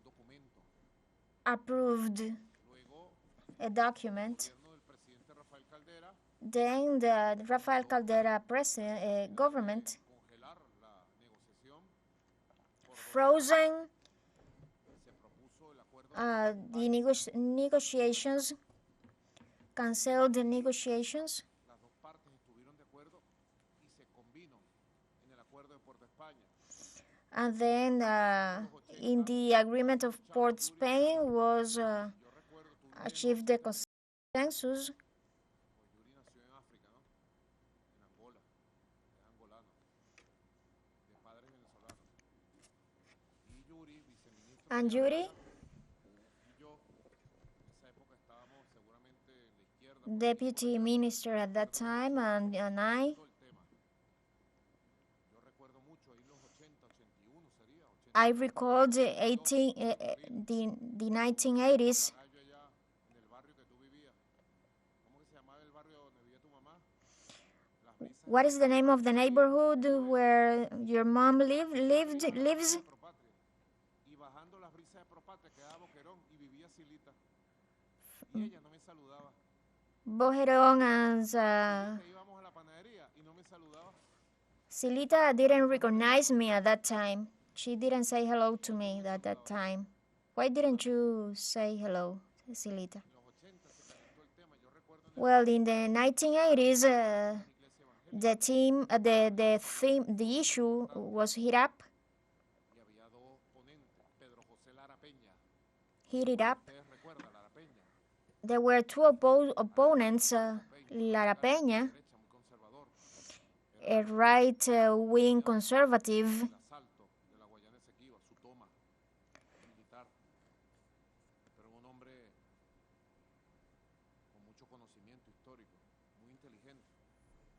approved a document. Then the Rafael Caldera government frozen the negotiations, canceled the negotiations, and then in the agreement of Port Spain was achieved the consensus. And Yuri, deputy minister at that time, and I recall the 1980s. What is the name of the neighborhood where your mom lives? Bojerón, and Silita didn't recognize me at that time. She didn't say hello to me at that time. Why didn't you say hello, Silita? Well, in the 1980s, the issue was heated up. There were two opponents, Lara Peña, a right-wing conservative,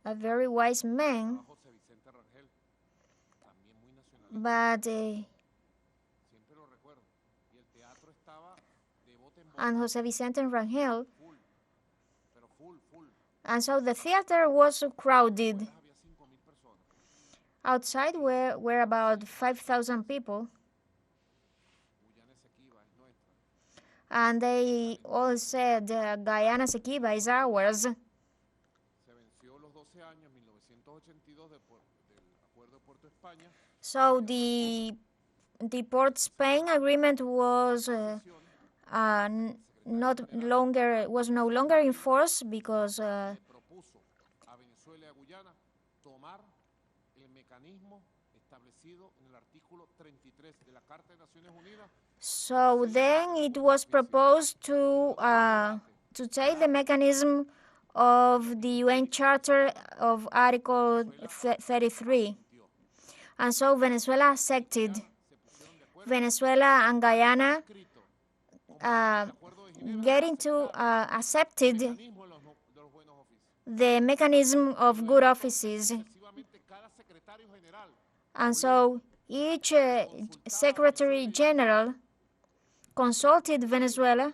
a very wise man, but and Jose Vicente Rangel, and so the theater was crowded. Outside were about 5,000 people, and they all said, Guyana Essequiba is ours. So the Port Spain agreement was no longer in force because so then it was proposed to take the mechanism of the UN Charter of Article 33. And so Venezuela accepted. Venezuela and Guyana accepted the mechanism of good offices. And so each Secretary General consulted Venezuela,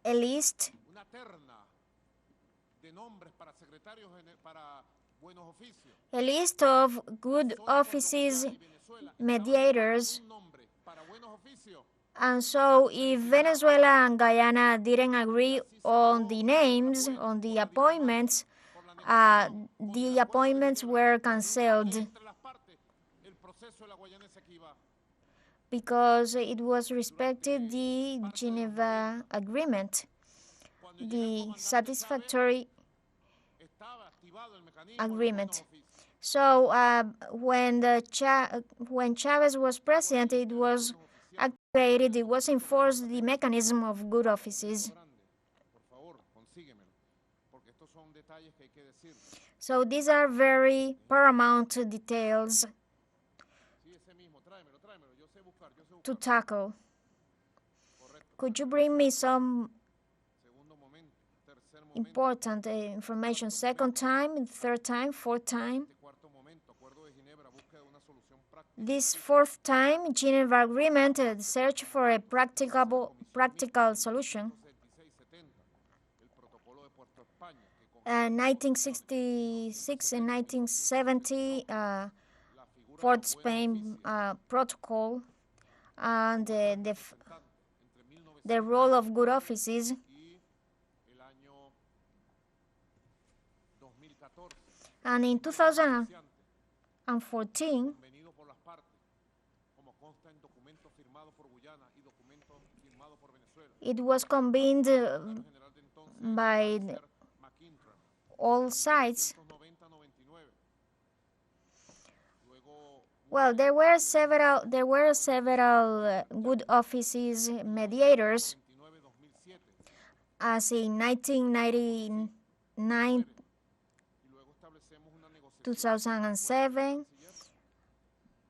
a list of good offices, mediators. And so if Venezuela and Guyana didn't agree on the names, on the appointments, the appointments were canceled because it was respected the Geneva Agreement, the satisfactory agreement. So when Chavez was president, it was activated, it was enforced the mechanism of good offices. So these are very paramount details to tackle. Could you bring me some important information? Second time, third time, fourth time? This fourth time, Geneva Agreement, search for a practical solution. 1966 and 1970, Port Spain Protocol, and the role of good offices. And in 2014, it was convened by all sides. Well, there were several good offices mediators, as in 1999, 2007,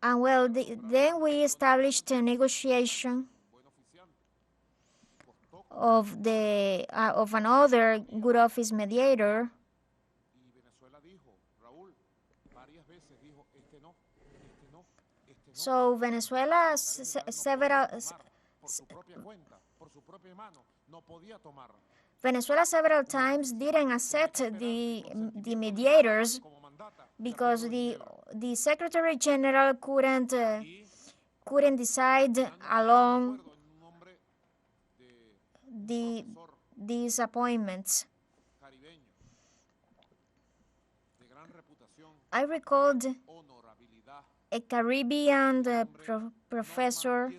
and well, then we established a negotiation of another good office mediator. So Venezuela several times didn't accept the mediators because the Secretary General couldn't decide along these appointments. I recalled a Caribbean professor,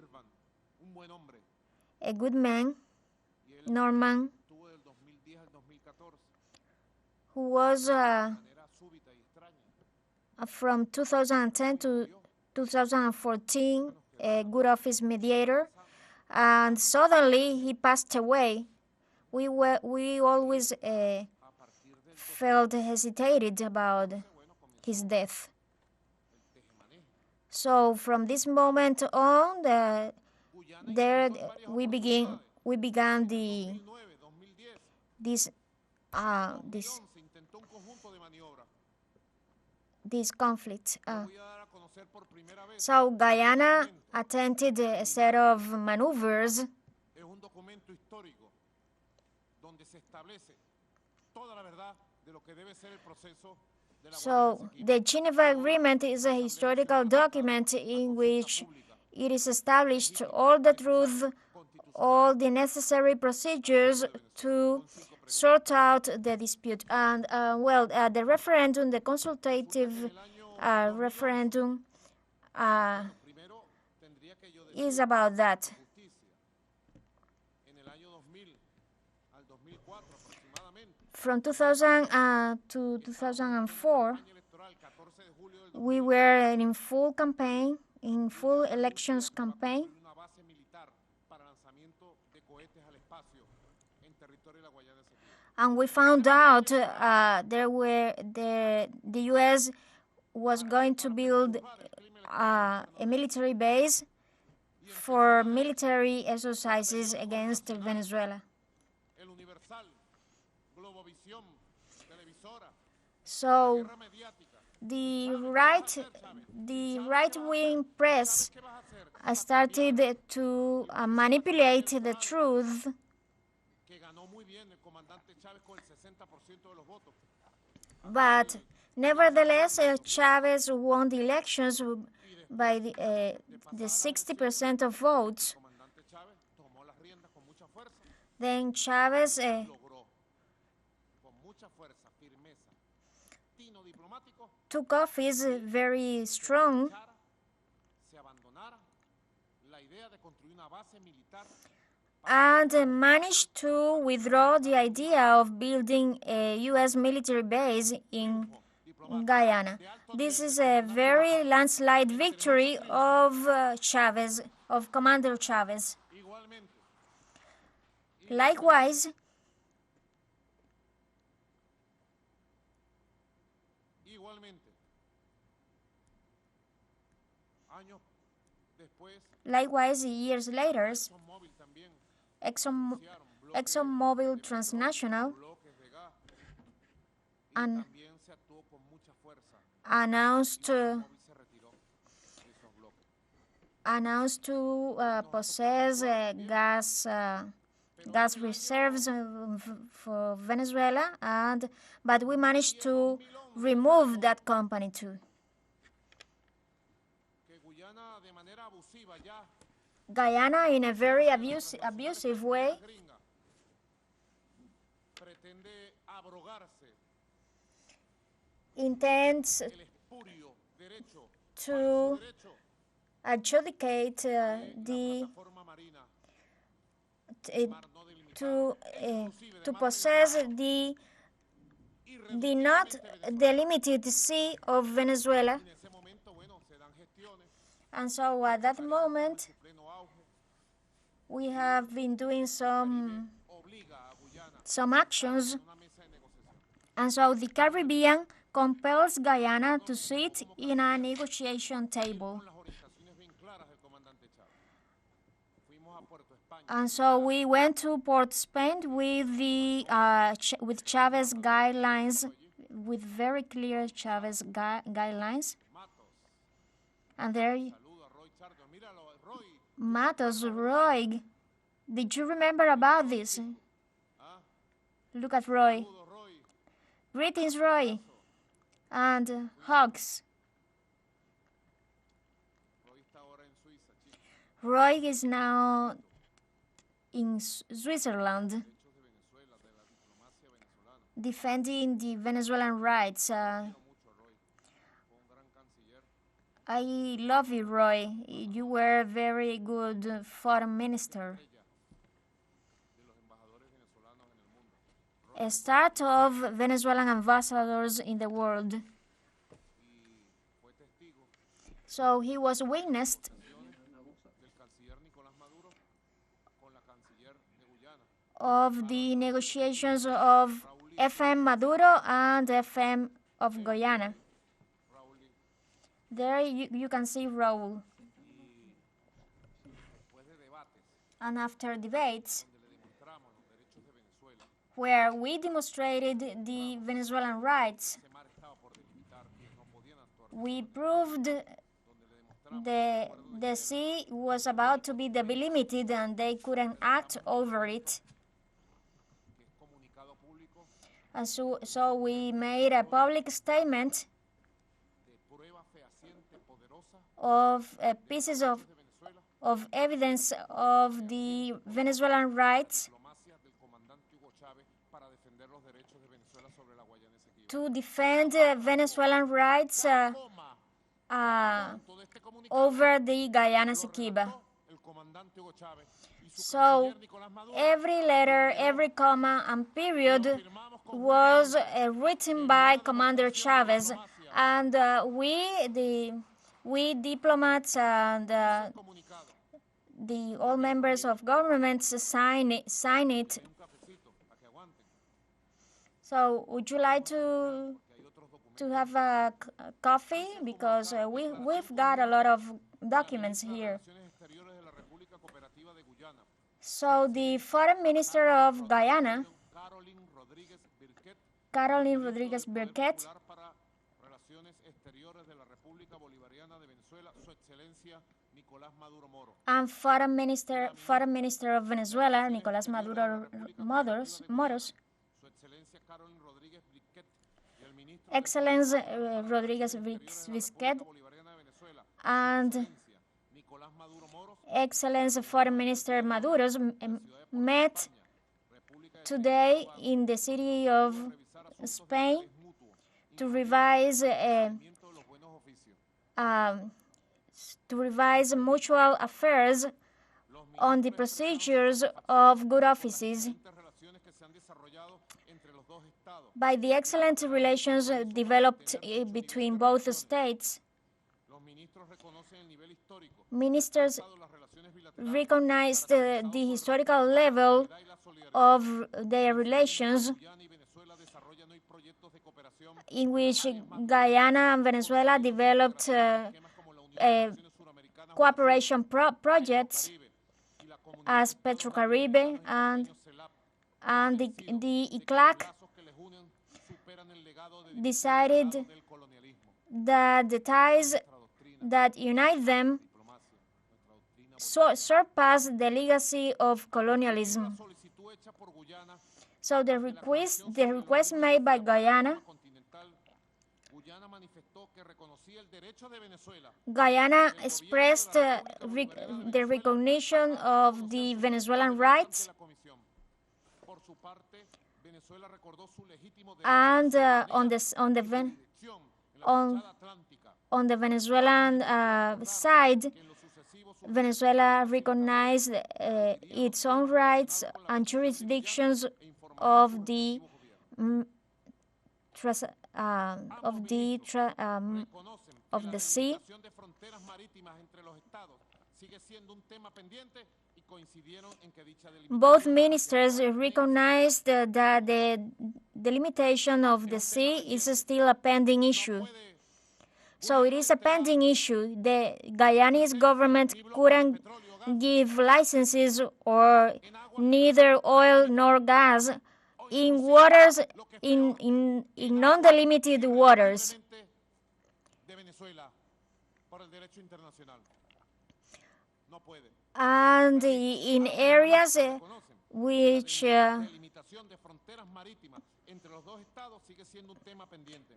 a good man, Norman, who was from 2010 to 2014 a good office mediator, and suddenly he passed away. We always felt hesitated about his death. So from this moment on, we began this conflict. So Guyana attempted a set of maneuvers So the Geneva Agreement is a historical document in which it is established all the truth, all the necessary procedures to sort out the dispute. And the referendum, the consultative referendum is about that. From 2000 to 2004, we were in full campaign, in full elections campaign. And we found out the U.S. was going to build a military base for military exercises against Venezuela. So the right-wing press started to manipulate the truth. But nevertheless, Chavez won the elections by the 60% of votes. Then Chavez took office very strong and managed to withdraw the idea of building a U.S. military base in Guyana. This is a very landslide victory of Chavez, of Commander Chavez. Likewise, years later, ExxonMobil Transnational announced to possess gas reserves for Venezuela, but we managed to remove that company too. Guyana, in a very abusive way, intends to adjudicate to possess the not delimited sea of Venezuela. And so at that moment, we have been doing some actions. And so the Caribbean compels Guyana to sit in a negotiation table. And so we went to Port Spain with with Chavez guidelines, with very clear Chavez guidelines. And there, Matos, Roy, did you remember about this? Look at Roy. Greetings, Roy. And hugs. Roy is now in Switzerland, defending the Venezuelan rights. I love you, Roy. You were a very good foreign minister. A start of Venezuelan ambassadors in the world. So he was witnessed of the negotiations of FM Maduro and FM of Guyana. There you can see Raul. And after debates, where we demonstrated the Venezuelan rights, we proved the sea was about to be delimited and they couldn't act over it. And so we made a public statement of pieces of evidence of the Venezuelan rights to defend Venezuelan rights over the Guyana Essequiba. So every letter, every comma and period was written by Commander Chavez, and we diplomats and all members of governments sign it. So would you like to have a coffee? Because we've got a lot of documents here. So the Foreign Minister of Guyana, Caroline Rodriguez Birquet, and Foreign Minister of Venezuela, Nicolás Maduro Moros, Excellence Rodriguez Vizquet, and Excellence Foreign Minister Maduro's met today in the city of Spain to revise mutual affairs on the procedures of good offices by the excellent relations developed between both states. Ministers recognized the historical level of their relations, in which Guyana and Venezuela developed cooperation projects as Petrocaribe and the ICLAC decided that the ties that unite them surpass the legacy of colonialism. So the request made by Guyana expressed the recognition of the Venezuelan rights and on the Venezuelan side, Venezuela recognized its own rights and jurisdictions of the sea. Both ministers recognized that the delimitation of the sea is still a pending issue. So it is a pending issue. The Guyanese government couldn't give licenses or neither oil nor gas in waters, in non-delimited waters. And in areas which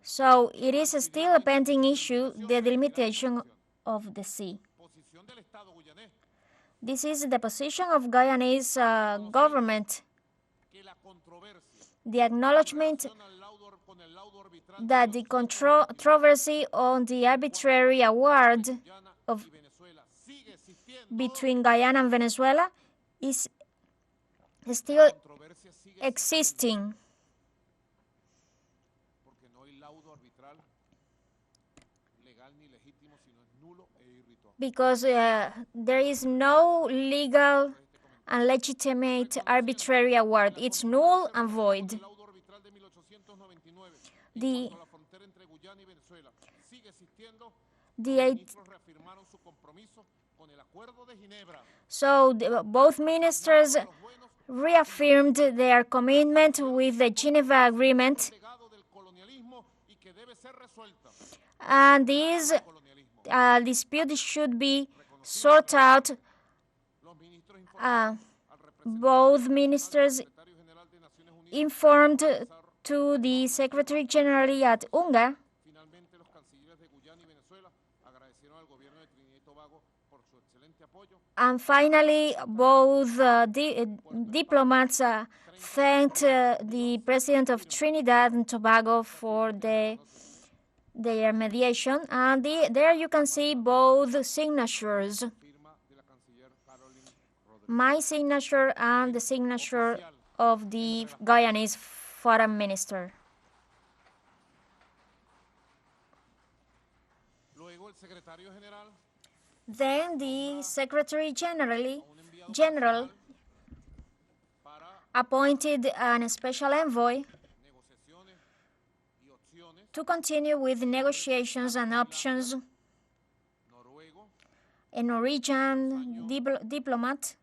so it is still a pending issue, the delimitation of the sea. This is the position of Guyanese government. The acknowledgement that the controversy on the arbitrary award between Guyana and Venezuela is still existing. Because there is no legal and legitimate arbitrary award. It's null and void. So both ministers reaffirmed their commitment with the Geneva Agreement, and this dispute should be sorted out. Both ministers informed to the Secretary General at UNGA, and finally both diplomats thanked the President of Trinidad and Tobago for their mediation, and there you can see both signatures, my signature and the signature of the Guyanese Foreign Minister. Then the Secretary General appointed a special envoy to continue with negotiations and options. A Norwegian diplomat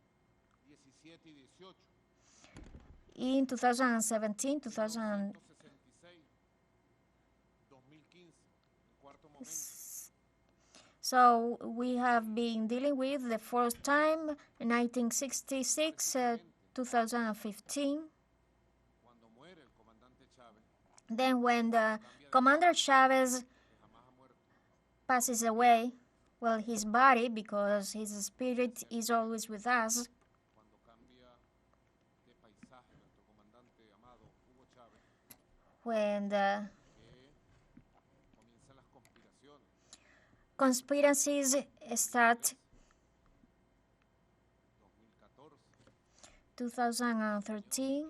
in 2017, So we have been dealing with the first time in 1966, 2015. Then when the Commander Chavez passes away, well, his body, because his spirit is always with us, when conspiracies start 2013,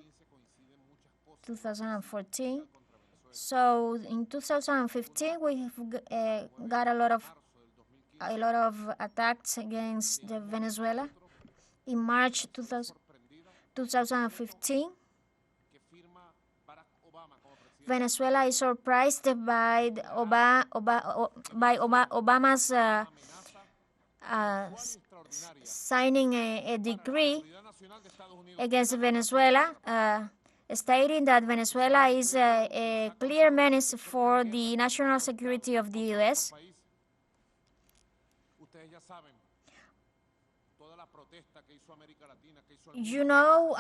2014. So in 2015, we have got a lot of attacks against the Venezuela. In March 2015, Venezuela is surprised by Obama's signing a decree against Venezuela, stating that Venezuela is a clear menace for the national security of the U.S. You know,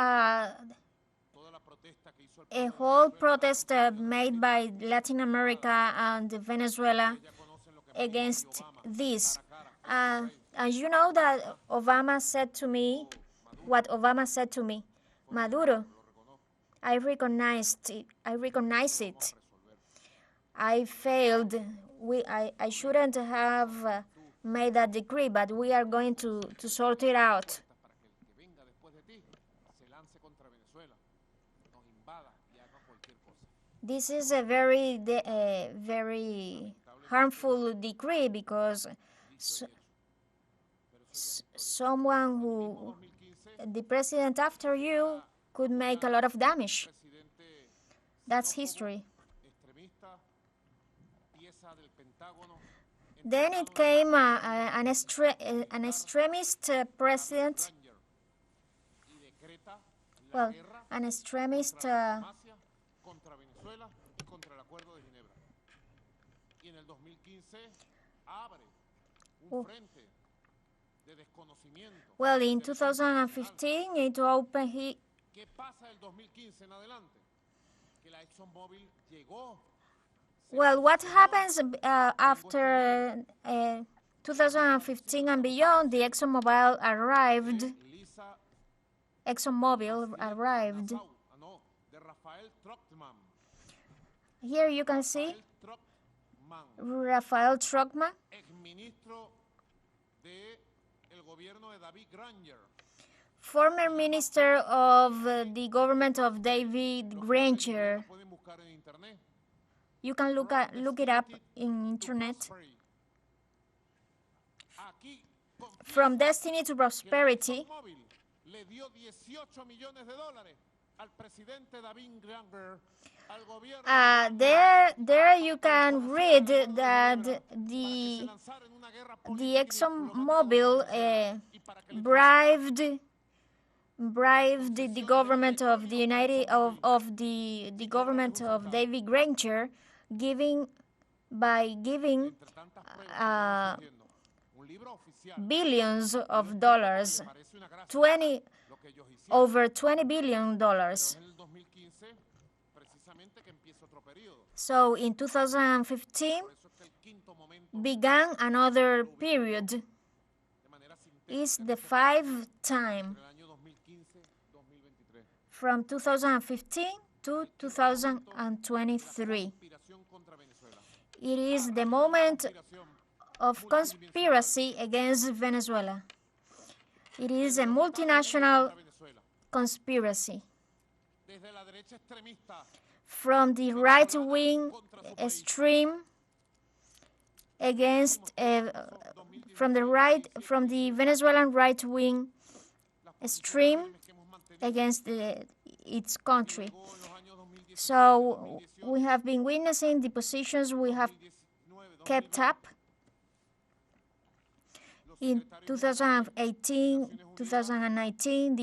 a whole protest made by Latin America and Venezuela against this. And you know that Obama said to me, what Obama said to me, Maduro, I recognize it. I failed. I shouldn't have made that decree, but we are going to sort it out. This is a very harmful decree because someone who, the president after you, could make a lot of damage. That's history. Then it came an extremist president. Well, an extremist. Well, in 2015, it opened. Well, what happens after 2015 and beyond? The ExxonMobil arrived. Here you can see Rafael Truckman, former minister of the government of David Granger. You can look it up in internet. From destiny to prosperity. There you can read that the ExxonMobil bribed the government of the the government of David Granger, giving billions of dollars, over $20 billion. So in 2015 began another period. Is the fifth time from 2015 to 2023. It is the moment of conspiracy against Venezuela. It is a multinational conspiracy. From the right-wing extreme against from the Venezuelan right-wing extreme against its country. So we have been witnessing the positions we have kept up in 2018, 2019.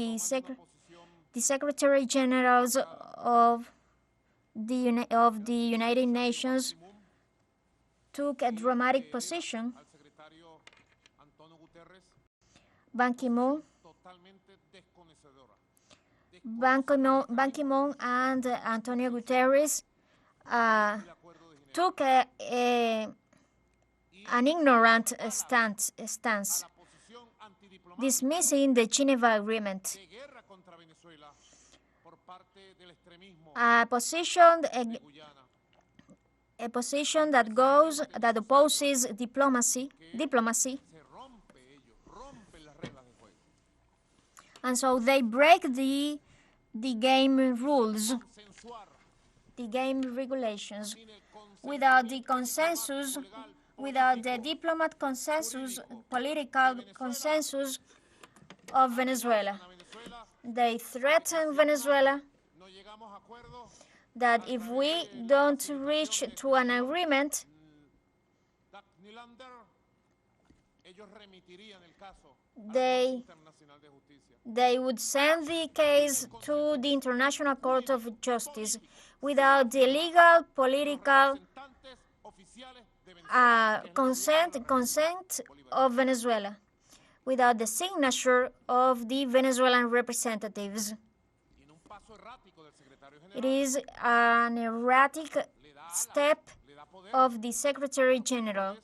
The Secretary Generals of the United Nations took a dramatic position. Ban Ki-moon and Antonio Guterres took an ignorant stance, dismissing the Geneva Agreement. A position a position that opposes diplomacy, and so they break the game rules, the game regulations, without the consensus, without the diplomat consensus, political consensus of Venezuela. They threaten Venezuela that if we don't reach to an agreement, they would send the case to the International Court of Justice without the legal political consent of Venezuela, without the signature of the Venezuelan representatives. It is an erratic step of the Secretary General,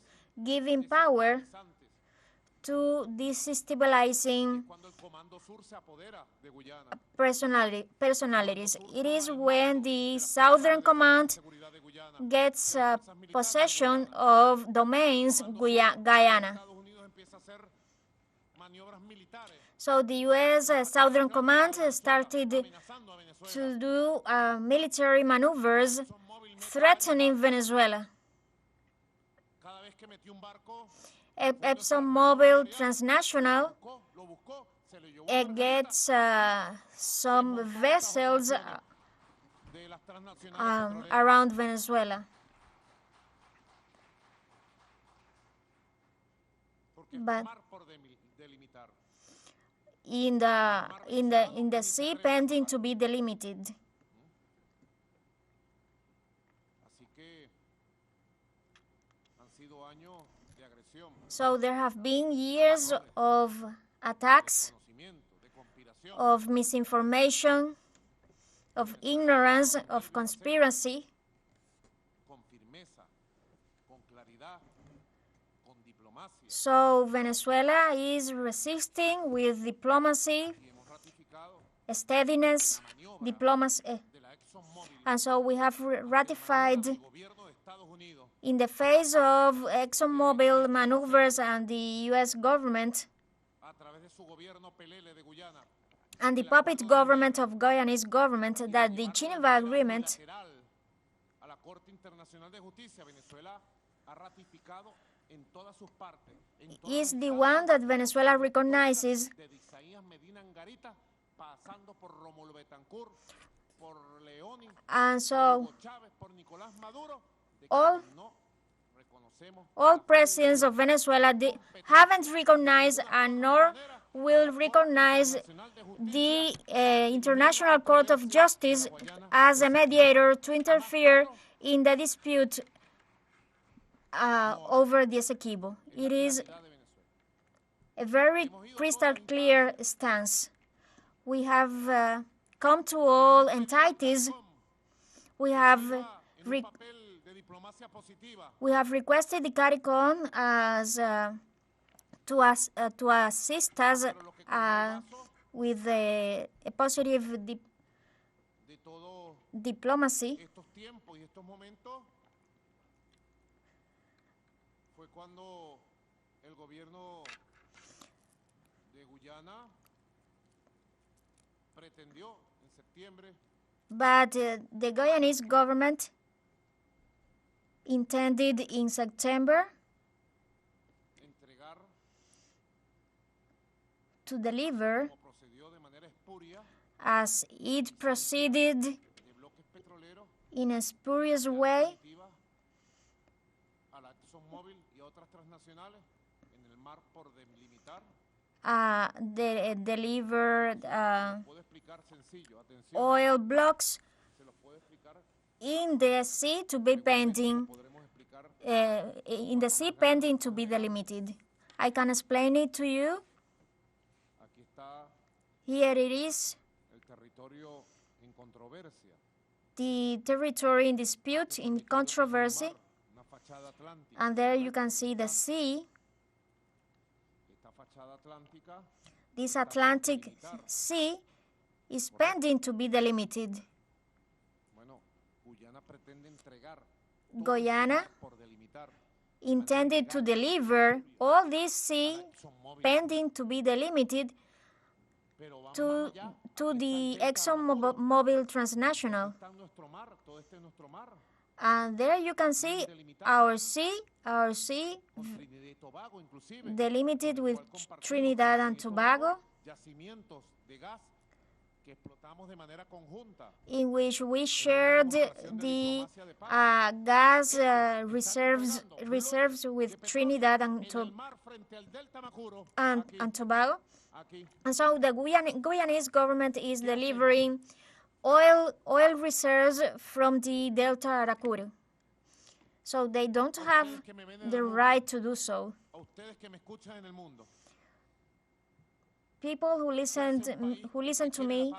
giving power to destabilizing personalities. It is when the Southern Command gets possession of domains Guyana. So the U.S. Southern Command started to do military maneuvers threatening Venezuela. ExxonMobil Transnational gets some vessels around Venezuela. But in the sea pending to be delimited. So there have been years of attacks, of misinformation, of ignorance, of conspiracy. So Venezuela is resisting with diplomacy, steadiness, diplomacy. And so we have ratified in the face of ExxonMobil maneuvers and the U.S. government and the puppet government of Guyanese government that the Geneva Agreement is the one that Venezuela recognizes and so all presidents of Venezuela haven't recognized and nor will recognize the International Court of Justice as a mediator to interfere in the dispute over the Essequiba. It is a very crystal clear stance. We have come to all entities. We have requested the CARICOM as to assist us with a positive diplomacy. But the Guyanese government intended in September to deliver, as it proceeded in a spurious way, delivered oil blocks in the sea to be pending, to be delimited. I can explain it to you. Here it is, the territory in dispute, in controversy, and there you can see the sea. This Atlantic Sea is pending to be delimited. Guyana intended to deliver all this sea pending to be delimited to the ExxonMobil Transnational. And there you can see our sea delimited with Trinidad and Tobago, in which we shared the gas reserves with Trinidad and Tobago. And so the Guyanese government is delivering oil reserves from the Delta Aracuru. So they don't have the right to do so. People who listen to me,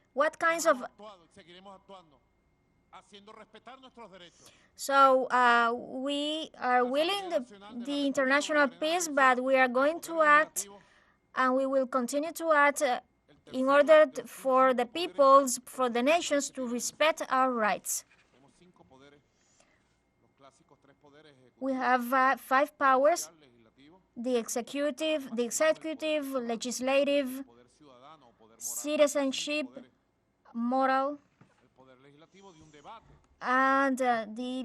what kinds of so we are willing the international peace, but we are going to act, and we will continue to act in order for the peoples, for the nations to respect our rights. We have 5 powers: the executive, legislative, citizenship, moral, and the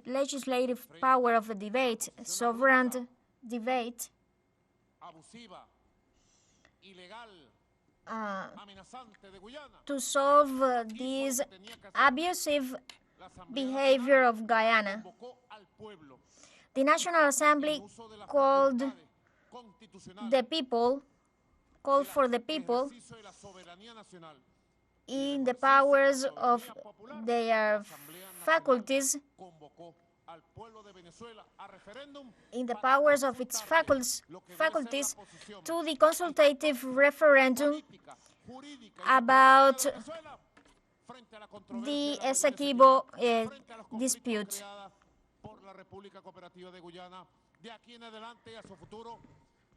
legislative power of a debate, sovereign debate, to solve this abusive behavior of Guyana. The National Assembly called for the people in the powers of their faculties, in the powers of its faculties, to the consultative referendum about the Essequiba dispute.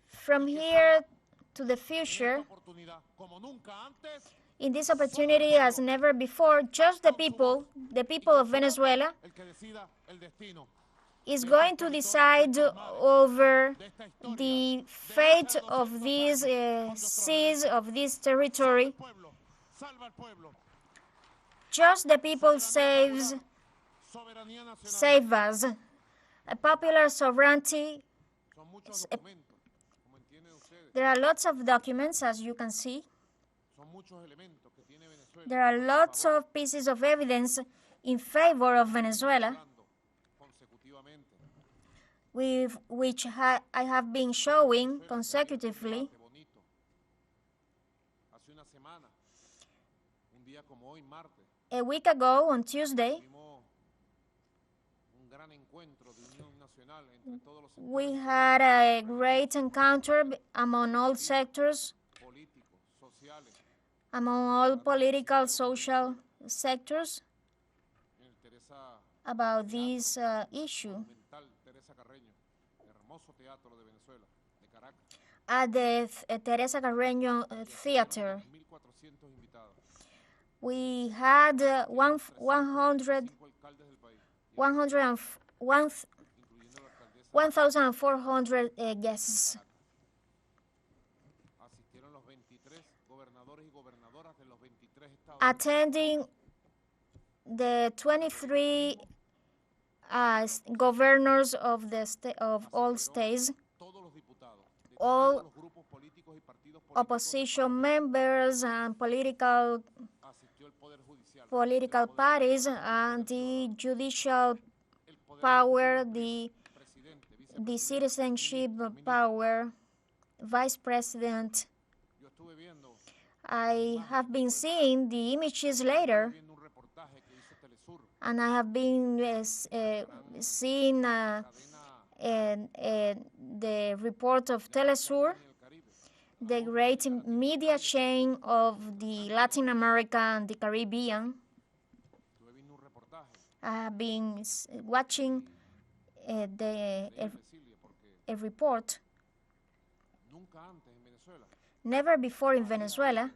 From here to the future, in this opportunity as never before, just the people of Venezuela, is going to decide over the fate of these seas, of this territory. Just the people save us. A popular sovereignty. There are lots of documents, as you can see. There are lots of pieces of evidence in favor of Venezuela, which I have been showing consecutively. A week ago, on Tuesday, we had a great encounter among all sectors, among all political, social sectors, about this issue at the Teresa Carreño Theater. We had 1,400 guests. Attending the 23 governors of all states, all opposition members and political parties, and the judicial power, the citizenship power, vice president. I have been seeing the images later, and I have been seeing the report of teleSUR, the great media chain of the Latin America and the Caribbean. I have been watching a report Never before in Venezuela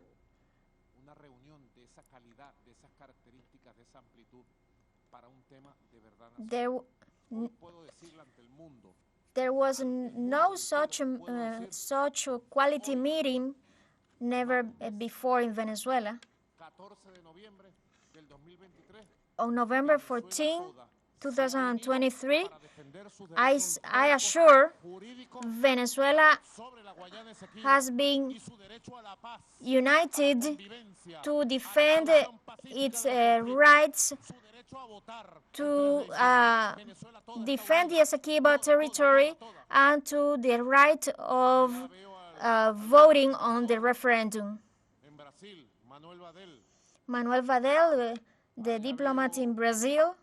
there was no such a quality meeting never before in Venezuela. On November 14, 2023, I assure Venezuela has been united to defend its rights to defend the Essequiba territory and to the right of voting on the referendum. Manuel Vadel, the diplomat in Brazil,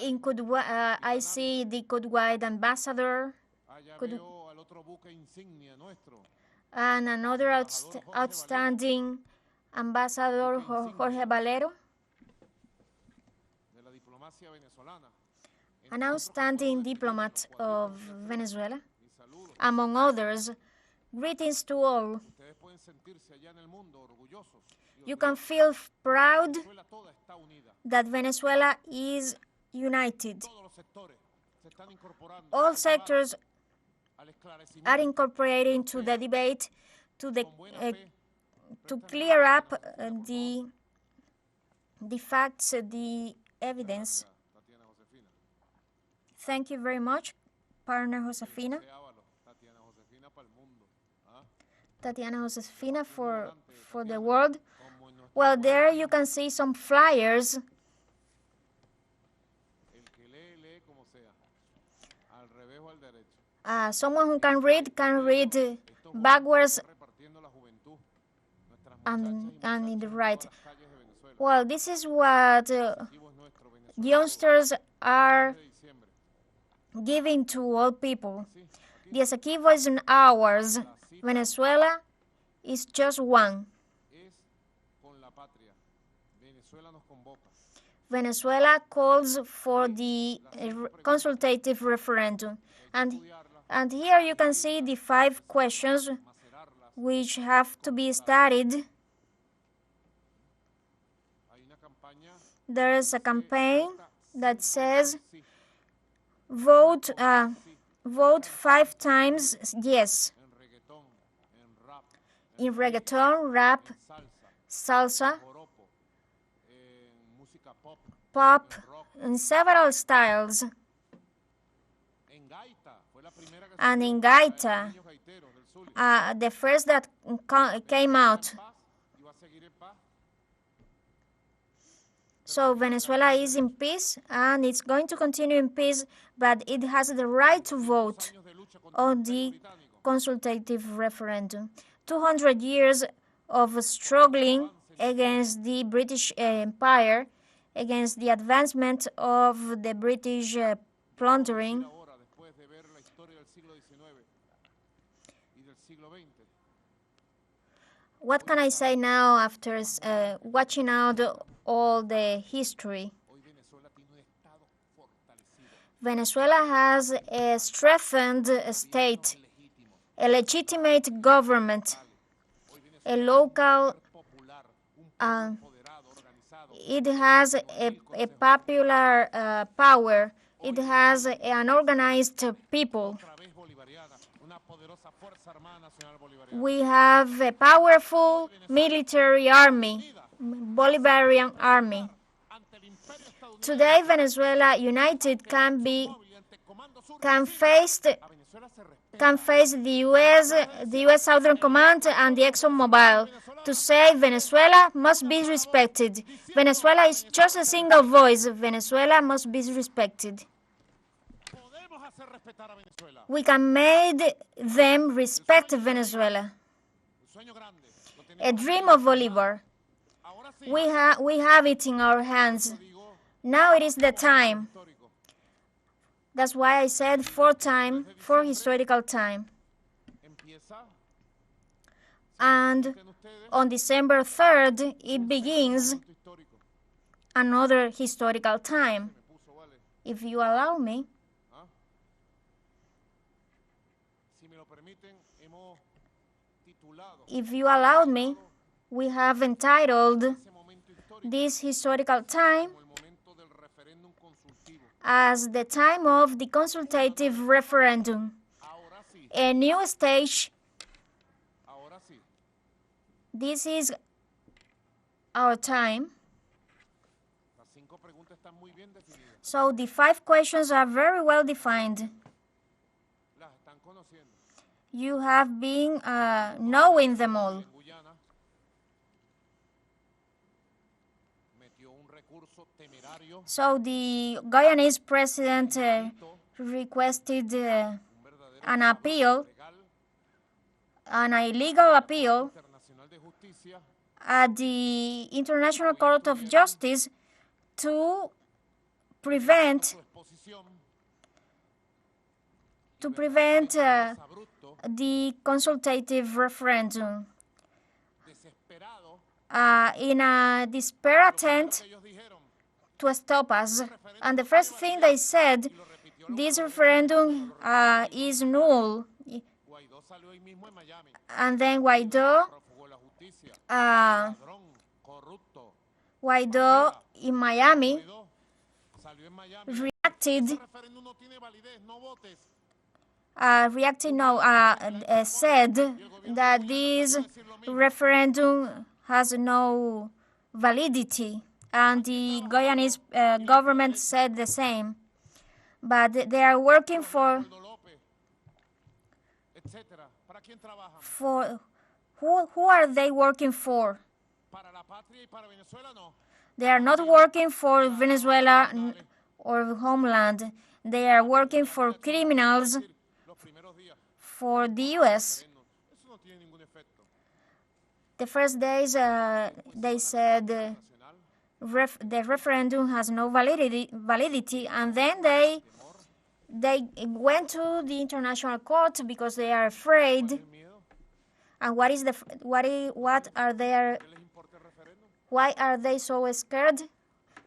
in Kuwait, I see the Kuwait ambassador, and another outstanding ambassador, Jorge Valero, an outstanding diplomat of Venezuela, among others. Greetings to all. You can feel proud that Venezuela is united. All sectors are incorporating to the debate to clear up the facts, the evidence. Thank you very much, partner Josefina. Tatiana Josefina for the world. Well, there you can see some flyers. Someone who can read backwards and in the right. Well, this is what youngsters are giving to all people. The Essequiba isn't ours. Venezuela is just one. Venezuela calls for the consultative referendum. And here you can see the 5 questions which have to be studied. There is a campaign that says vote 5 times yes. In reggaeton, rap, salsa, pop, and several styles. And in gaita, the first that came out. So Venezuela is in peace, and it's going to continue in peace, but it has the right to vote on the consultative referendum. 200 years of struggling against the British Empire, against the advancement of the British plundering. What can I say now after watching out all the history? Venezuela has a strengthened state, a legitimate government, a local, it has a popular power, it has an organized people. We have a powerful military army, Bolivarian army. Today, Venezuela united can face the U.S. Southern Command and the ExxonMobil to say Venezuela must be respected. Venezuela is just a single voice. Venezuela must be respected. We can make them respect Venezuela. A dream of Bolivar. We have it in our hands. Now it is the time. That's why I said for historical time. And on December 3rd, it begins another historical time. If you allow me. if you allowed me, we have entitled this historical time as the time of the consultative referendum, a new stage. This is our time. So the 5 questions are very well defined. You have been knowing them all. So the Guyanese president requested an appeal, an illegal appeal, at the International Court of Justice to prevent the consultative referendum. In a desperate attempt to stop us. And the first thing they said, this referendum is null. And then Guaidó in Miami said that this referendum has no validity, and the Guyanese government said the same. But they are working for who are they working for? They are not working for Venezuela or homeland. They are working for criminals, for the U.S. The first days they said the referendum has no validity, and then they went to the international court because they are afraid. And why are they so scared?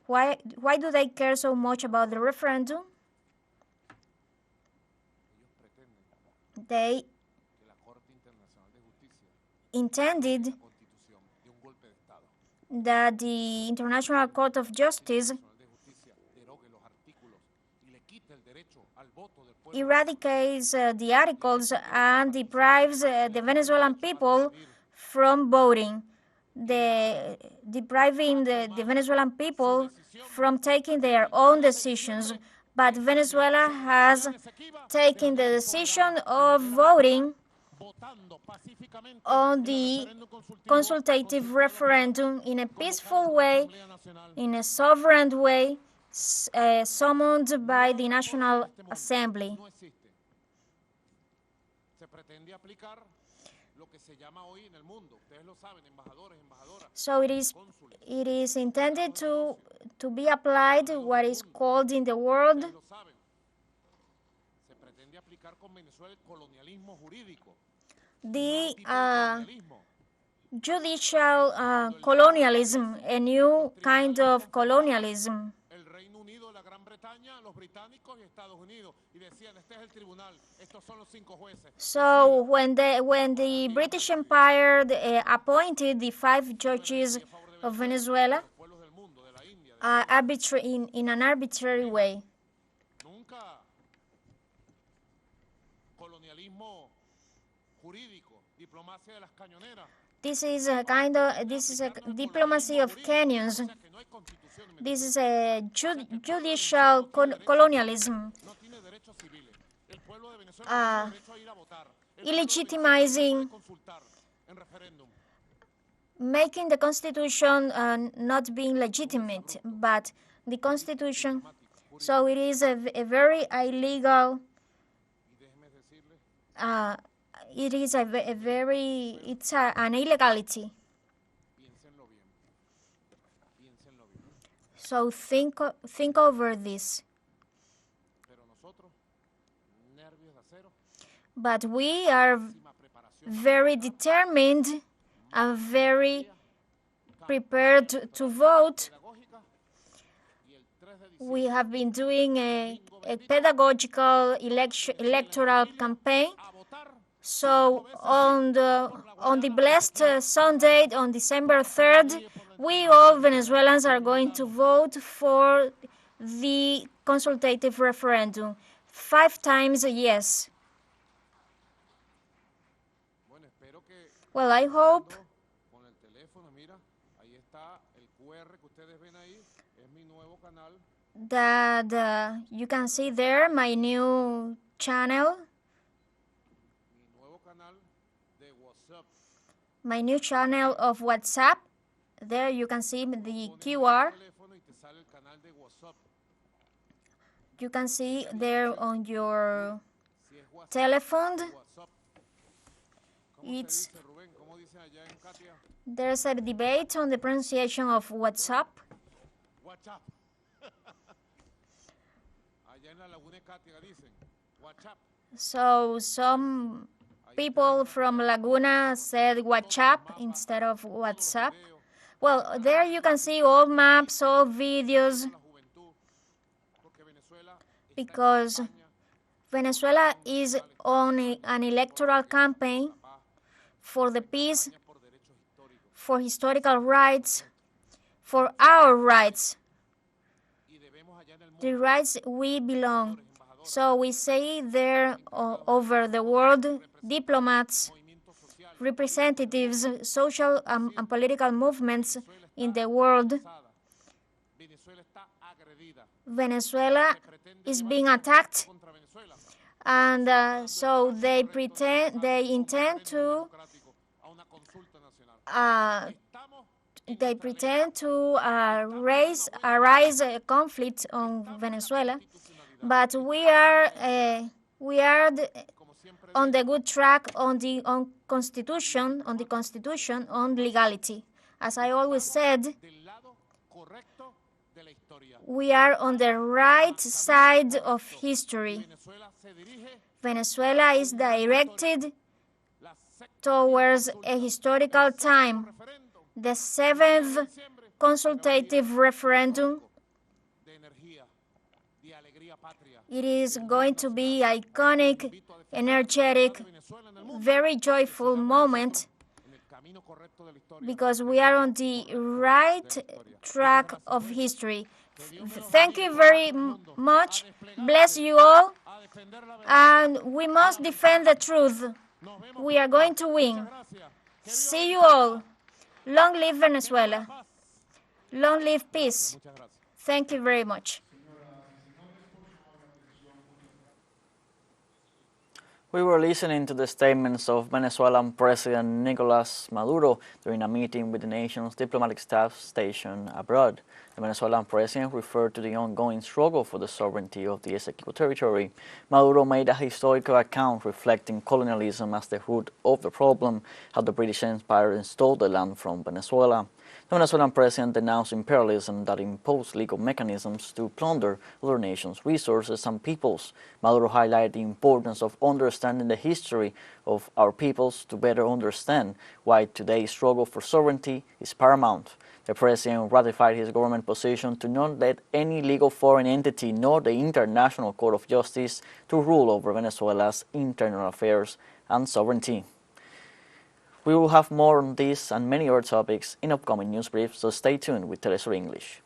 Why do they care so much about the referendum? They intended that the International Court of Justice eradicates the articles and deprives the Venezuelan people from voting, depriving the Venezuelan people from taking their own decisions. But Venezuela has taken the decision of voting on the consultative referendum in a peaceful way, in a sovereign way, summoned by the National Assembly. So it is intended to be applied what is called in the world the judicial colonialism, a new kind of colonialism. So when the British Empire appointed the 5 judges of Venezuela in an arbitrary way. This is a diplomacy of canyons. This is a judicial colonialism, illegitimizing, making the Constitution not being legitimate, but the Constitution. So it is a very illegal. It is it's an illegality. So think over this. But we are very determined and very prepared to vote. We have been doing a pedagogical electoral campaign So on the blessed Sunday, on December 3rd, we all Venezuelans are going to vote for the consultative referendum. 5 times a yes. Well, I hope that you can see there my new channel. My new channel of WhatsApp. There you can see the QR. You can see there on your telephone. There's a debate on the pronunciation of WhatsApp. So some people from Laguna said WhatsApp instead of WhatsApp. Well, there you can see all maps, all videos, because Venezuela is on an electoral campaign for the peace, for historical rights, for our rights, the rights we belong. So we say there over the world, diplomats, representatives, social and political movements in the world, Venezuela is being attacked, and so they intend to arise a conflict on Venezuela, but we are on the good track on the constitution, on legality. As I always said, we are on the right side of history. Venezuela is directed towards a historical time, the 7th consultative referendum. It is going to be iconic, energetic, very joyful moment, because we are on the right track of history. Thank you very much. Bless you all. And we must defend the truth. We are going to win. See you all. Long live Venezuela. Long live peace. Thank you very much. We were listening to the statements of Venezuelan President Nicolás Maduro during a meeting with the nation's diplomatic staff stationed abroad. The Venezuelan president referred to the ongoing struggle for the sovereignty of the Essequiba territory. Maduro made a historical account reflecting colonialism as the root of the problem, how the British Empire stole the land from Venezuela. The Venezuelan president denounced imperialism that imposed legal mechanisms to plunder other nations' resources and peoples. Maduro highlighted the importance of understanding the history of our peoples to better understand why today's struggle for sovereignty is paramount. The president ratified his government position to not let any legal foreign entity nor the International Court of Justice to rule over Venezuela's internal affairs and sovereignty. We will have more on this and many other topics in upcoming news briefs, so stay tuned with teleSUR English.